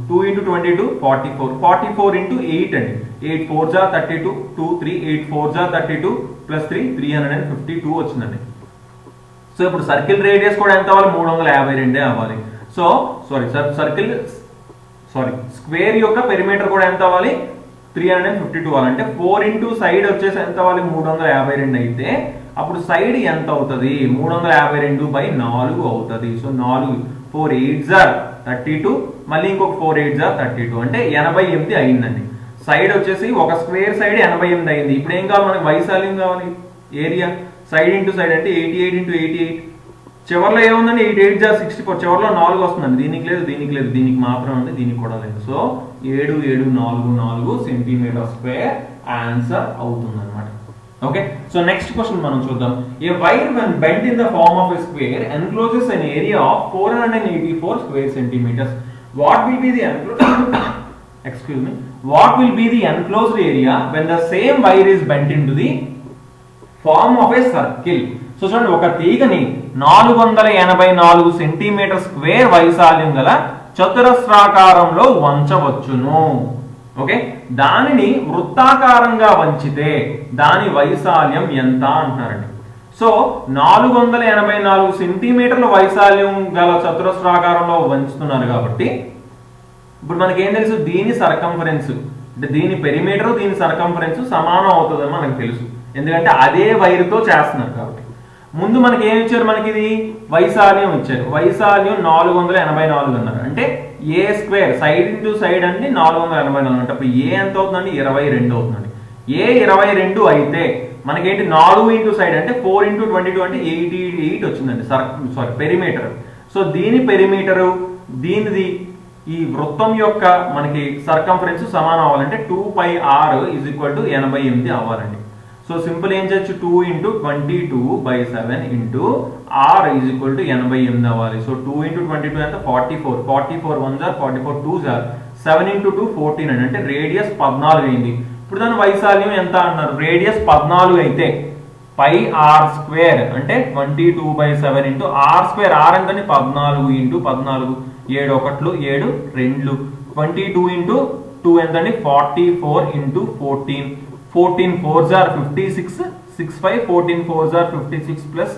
2 × 22 44 44 × 8 అండి. 8 4 జా 32 2 3 8 4 జా 32 + 3 352 వచ్చిందండి. సో ఇప్పుడు సర్కిల్ రేడియస్ కూడా ఎంత అవ్వాలి? 352 అవ్వాలి. సో స్క్వేర్ యొక్క పెరిమీటర్ కూడా ఎంత అవ్వాలి? 352 అవ్వాలి. అంటే 4 × సైడ్ వచ్చేసి ఎంత అవ్వాలి? 352 అయితే అప్పుడు సైడ్ ఎంత అవుతుంది? 352/4 అవుతుంది. సో 4 4 8 32 మళ్ళీ ఇంకొక 4 8 32 అంటే 88 అయిందండి. సైడ్ వచ్చేసి ఒక స్క్వేర్ సైడ్ 88 అయింది. ఇప్పుడు ఏం కావాలి మనకి? వైశాల్యం కావాలి, ఏరియా. సైడ్ ఇంటూ సైడ్ అంటే 88 × 88. చివరిలో ఏముందండి? 8 8 64. చివరిలో 4 వస్తుందండి. దీనికి లేదు, దీనికి లేదు, దీనికి మాత్రం ఉంది, దీనికి కూడా లేదు. సో 7 7 4 4 సెంటీమీటర్ స్క్వేర్ ఆన్సర్ అవుతుంది అనమాట. ఓకే, సో నెక్స్ట్ క్వశ్చన్ మనం చూద్దాం. A wire when bent in the form of a square encloses an area of 484 square centimeters. What will be the what will be the enclosed area when the same wire is bent into the form of a circle? So చూడండి, ఒక తీగని 484 centimetre square వైశాల్యం గల చతురస్రాకారంలో వంచవచ్చును. Okay, దానిని వృత్తాకారంగా వంచితే దాని వైశాల్యం ఎంత అంటున్నారండి. సో 484 సెంటీమీటర్ల వైశాల్యం గల చతురస్రాకారంలో వంచుతున్నారు కాబట్టి ఇప్పుడు మనకి ఏం తెలుసు? దీని సర్కంఫరెన్స్ అంటే దీని పెరిమీటర్ దీని సర్కంఫరెన్స్ సమానం అవుతుందని మనకు తెలుసు, ఎందుకంటే అదే వైర్తో చేస్తున్నారు కాబట్టి. ముందు మనకి ఏమి ఇచ్చారు? మనకి ఇది వైశాల్యం ఇచ్చారు. వైశాల్యం 484 అన్నారు. అంటే ఏ స్క్వేర్ సైడ్ ఇంటూ సైడ్ అంటే 484 అంటే అప్పుడు ఏ ఎంత అవుతుందండి? 22 అవుతుందండి. ఏ 22 అయితే మనకేంటి? 4 ఇంటూ సైడ్ అంటే 4 × 22 అంటే 88 వచ్చిందండి పెరిమీటర్. సో దీని పెరిమీటరు దీనిది ఈ వృత్తం యొక్క మనకి సర్కంఫరెన్స్ సమానం అవ్వాలంటే 2πr = 88 అవ్వాలండి. సో సింపుల్ ఏం చేయొచ్చు? 2 × 22/7 × r = 88 అవ్వాలి. సో 2 × 22 ఎంత? 44 44 1 44 2 7 × 2 14 అండి. అంటే రేడియస్ 14 అయింది. ఇప్పుడు దాని వైశాల్యం ఎంత అన్నారు? రేడియస్ 14 అయితే πr² అంటే 22/7 × r². r ఎంతండి? 14 × 14 7 1 7 2 22 × 2 ఎంతండి? 44 × 14 14 4 56 65 14 4 56 ప్లస్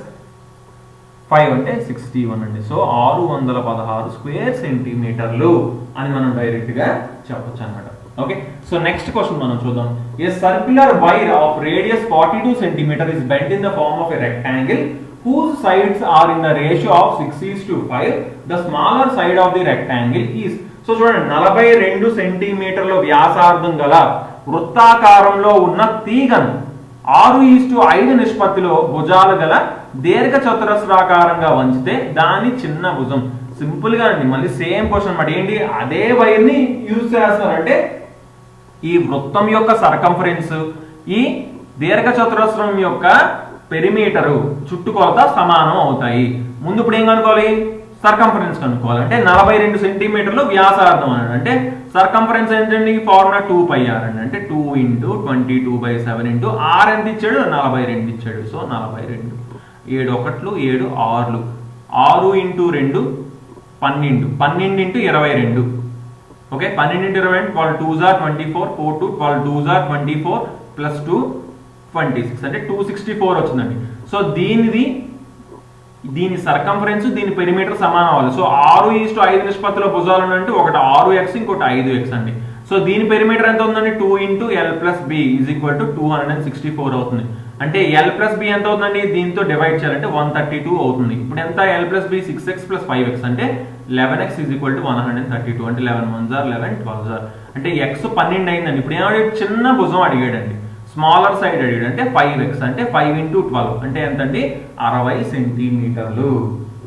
5 అంటే 61 అండి. సో 616 స్క్వేర్ సెంటీమీటర్లు అని మనం డైరెక్ట్ గా చెప్పొచ్చు అన్నమాట. ఓకే, సో నెక్స్ట్ క్వశ్చన్ మనం చూద్దాం. A circular wire of radius 42 centimetre is bent in the form of a rectangle whose sides are in the ratio of 6:5. the smaller side of the rectangle is. So చూడండి, 42 సెంటీమీటర్ల వ్యాసార్థం గల వృత్తాకారంలో ఉన్న తీగను 6:5 నిష్పత్తిలో భుజాలు గల దీర్ఘ చతురస్రాకారంగా వంచితే దాని చిన్న భుజం. సింపుల్ గా అండి, మళ్ళీ సేమ్ క్వశ్చన్ అన్నమాట. ఏంటి? అదే వైర్ ని యూజ్ చేస్తారంటే ఈ వృత్తం యొక్క సర్కంఫరెన్స్ ఈ దీర్ఘ చతురస్రం యొక్క పెరిమీటరు చుట్టుకొలత సమానం అవుతాయి. ముందు ఇప్పుడు ఏం కనుక్కోవాలి? సర్కంఫరెన్స్ కనుక్కోవాలి. అంటే 42 సెంటీమీటర్లు వ్యాసార్థం అన్నాడు. అంటే సర్కంఫరెన్స్ ఏంటండి? ఫార్ములా 2πr అండి. అంటే 2 × 22/7 × r ఎంత ఇచ్చాడు? 42 ఇచ్చాడు. సో 42 7 1 7 6 6 × 2 12 12 × 22. ఓకే, 12 × 22 12 2 24 4 2 12 2 24 ప్లస్ 2 26 అంటే 264 వచ్చిందండి. సో దీని సర్కంఫరెన్స్ దీని పెరిమీటర్ సమానం అవ్వాలి. సో 6:5 నిష్పత్తిలో భుజాలు అంటే ఒకటి 6x ఇంకోటి 5x అండి. సో దీని పెరిమీటర్ ఎంత ఉందండి? 2 × l + b = 264 అవుతుంది. అంటే l + b ఎంత అవుతుందండి? దీంతో డివైడ్ చేయాలంటే 132 అవుతుంది. ఇప్పుడు ఎంత? l + b 6x + 5x అంటే 11x = 132. అంటే 11 1 11 12 అంటే x 12 అయిందండి. ఇప్పుడు ఏమడిగాడు? చిన్న భుజం అడిగాడండి. స్మాలర్ సైడ్ అడిగాడు. అంటే 5x అంటే 5 × 12 అంటే ఎంతండి? 60 సెంటీమీటర్లు.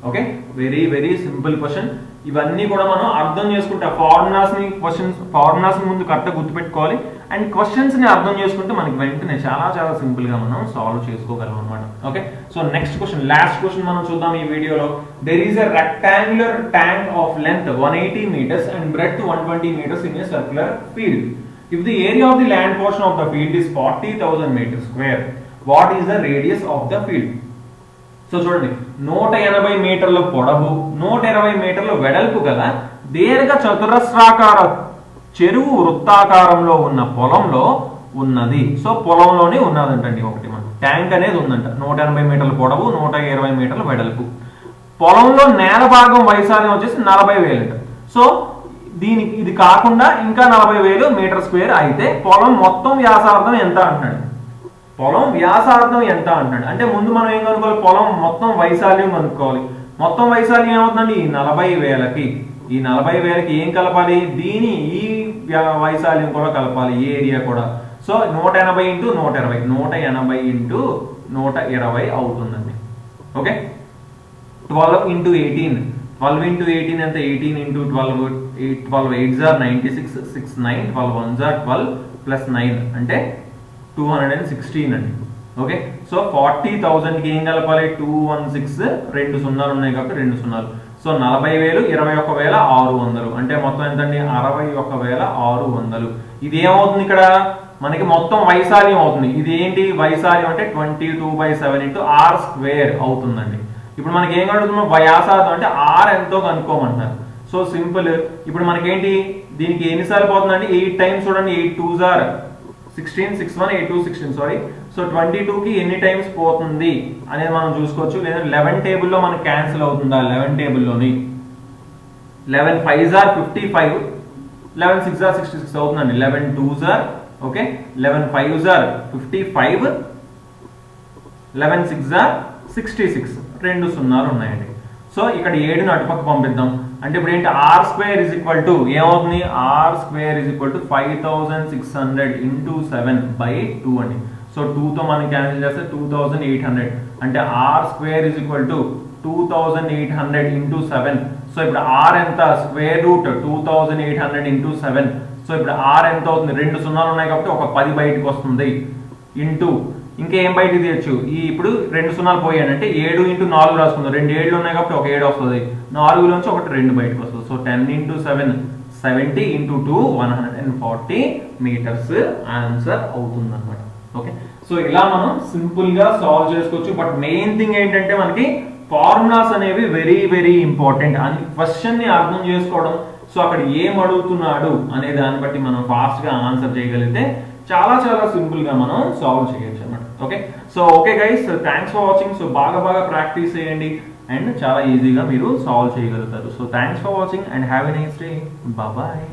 Okay, very very simple question. ఇవన్నీ కూడా మనం అర్థం చేసుకుంటా ఫార్ములాస్ ముందు కరెక్ట్గా గుర్తుపెట్టుకోవాలి. అండ్ క్వశ్చన్స్ ని అర్థం చేసుకుంటే మనకి వెంటనే చాలా సింపుల్ గా మనం సాల్వ్ చేసుకోగలం అన్నమాట. Okay, so next question, last question మనం చూద్దాం ఈ వీడియోలో. There is a rectangular tank of length 180 meters and breadth 120 meters in a circular field. If the area of the land portion of the field is 40,000 meters square, what is the radius of the field? So చూడండి, 180 మీటర్ల పొడవు 120 మీటర్ల వెడల్పు గల దీర్ఘ చతురస్రాకార చెరువు వృత్తాకారంలో ఉన్న పొలంలో ఉన్నది. సో పొలంలోనే ఉన్నదంటండి. ఒకటి మన ట్యాంక్ అనేది ఉందంట, 180 మీటర్ల పొడవు 120 మీటర్ల వెడల్పు. పొలంలో నేల భాగం వైశాల్యం వచ్చేసి 40,000 అంట. సో దీనికి ఇది కాకుండా ఇంకా 40,000 మీటర్ స్క్వేర్ అయితే పొలం మొత్తం వ్యాసార్థం ఎంత అంటున్నాడు. పొలం వ్యాసార్థం ఎంత అంటున్నాడు అంటే ముందు మనం ఏం కనుక్కోవాలి, పొలం మొత్తం వైశాల్యం కనుక్కోవాలి. మొత్తం వైశాల్యం ఏమవుతుందండి, ఈ 40,000కి ఈ 40,000కి ఏం కలపాలి, దీని ఈ వైశాల్యం కూడా కలపాలి, ఈ ఏరియా కూడా. సో 180 ఇంటూ 120 180 ఇంటూ 120 అవుతుందండి. ఓకే, 12 ఇంటూ 18 12 ఇంటూ 18 ఎంత, 18 into 12 12 8s are 96 6 9 12 1s are 12 plus 9 అంటే 216 అండి. ఓకే, సో 40,000కి ఏం కలపాలి, 216 2 సున్నాలు ఉన్నాయి కాబట్టి 2 సున్నాలు. సో 40,000 21,600 అంటే మొత్తం ఎంతండి, 61,600. ఇది ఏమవుతుంది ఇక్కడ మనకి మొత్తం వైశాల్యం అవుతుంది. ఇది ఏంటి వైశాల్యం అంటే 22/7 ఇంటూ ఆర్ స్క్వేర్ అవుతుందండి. ఇప్పుడు మనకి ఏం అడుగుతున్నాం, వ్యాసార్థం అంటే ఆర్ ఎంతో కనుక్కోమంటున్నారు. సో సింపుల్, ఇప్పుడు మనకేంటి దీనికి ఎన్నిసార్లు పోతుందండి, 8 టైమ్స్ చూడండి, 8 2s are 16 6 1 8 2 16 సారీ. సో 22కి ఎన్ని టైమ్స్ పోతుంది అనేది మనం చూసుకోవచ్చు. లేదా 11 టేబుల్లో మనకి క్యాన్సిల్ అవుతుందా, 11 టేబుల్లోని 11 5s are 55 11 6s are 66 అవుతుందండి. 11 2s are okay 11 5s are 55 11 6s are 66 2 సున్నాలు ఉన్నాయండి. సో ఇక్కడ 7ని అటుపక్క పంపిద్దాం. అంటే ఇప్పుడు ఏంటి, R square is equal to ఏమవుతుంది, R square is equal to 5600 into 7/2 అండి. సో 2తో మనం క్యాన్సిల్ చేస్తే 2800 అంటే R square is equal to 2800 into 7. So ఇప్పుడు ఆర్ ఎంత, స్క్వేర్ రూట్ 2800 ఇంటూ 7. సో ఇప్పుడు ఆర్ ఎంత అవుతుంది, 2 సున్నాలు ఉన్నాయి కాబట్టి ఒక 10 బయటకు వస్తుంది ఇంటూ ఇంకేం బయటకు తీయచ్చు, ఈ ఇప్పుడు 2 సున్నాలు పోయాను అంటే 7 ఇంటూ 4 రాసుకుందాం. 2 7లు ఉన్నాయి కాబట్టి ఒక 7 వస్తుంది, 4లోంచి ఒకటి 2 బయటకు వస్తుంది. So 10 into 7 70 into 2 140 metres answer అవుతుంది అనమాట. ఓకే, సో ఇలా మనం సింపుల్ గా సాల్వ్ చేసుకోవచ్చు. బట్ మెయిన్ థింగ్ ఏంటంటే మనకి ఫార్ములాస్ అనేవి వెరీ ఇంపార్టెంట్. అని క్వశ్చన్ ని అర్థం చేసుకోవడం, సో అక్కడ ఏం అడుగుతున్నాడు అనే దాన్ని బట్టి మనం ఫాస్ట్ గా ఆన్సర్ చేయగలిగితే చాలా సింపుల్ గా మనం సాల్వ్ చేయొచ్చు అన్నమాట. Okay, so okay guys, thanks for watching. So బాగా ప్రాక్టీస్ చేయండి అండ్ చాలా ఈజీగా మీరు సాల్వ్ చేయగలుగుతారు. So thanks for watching and have a nice day. Bye.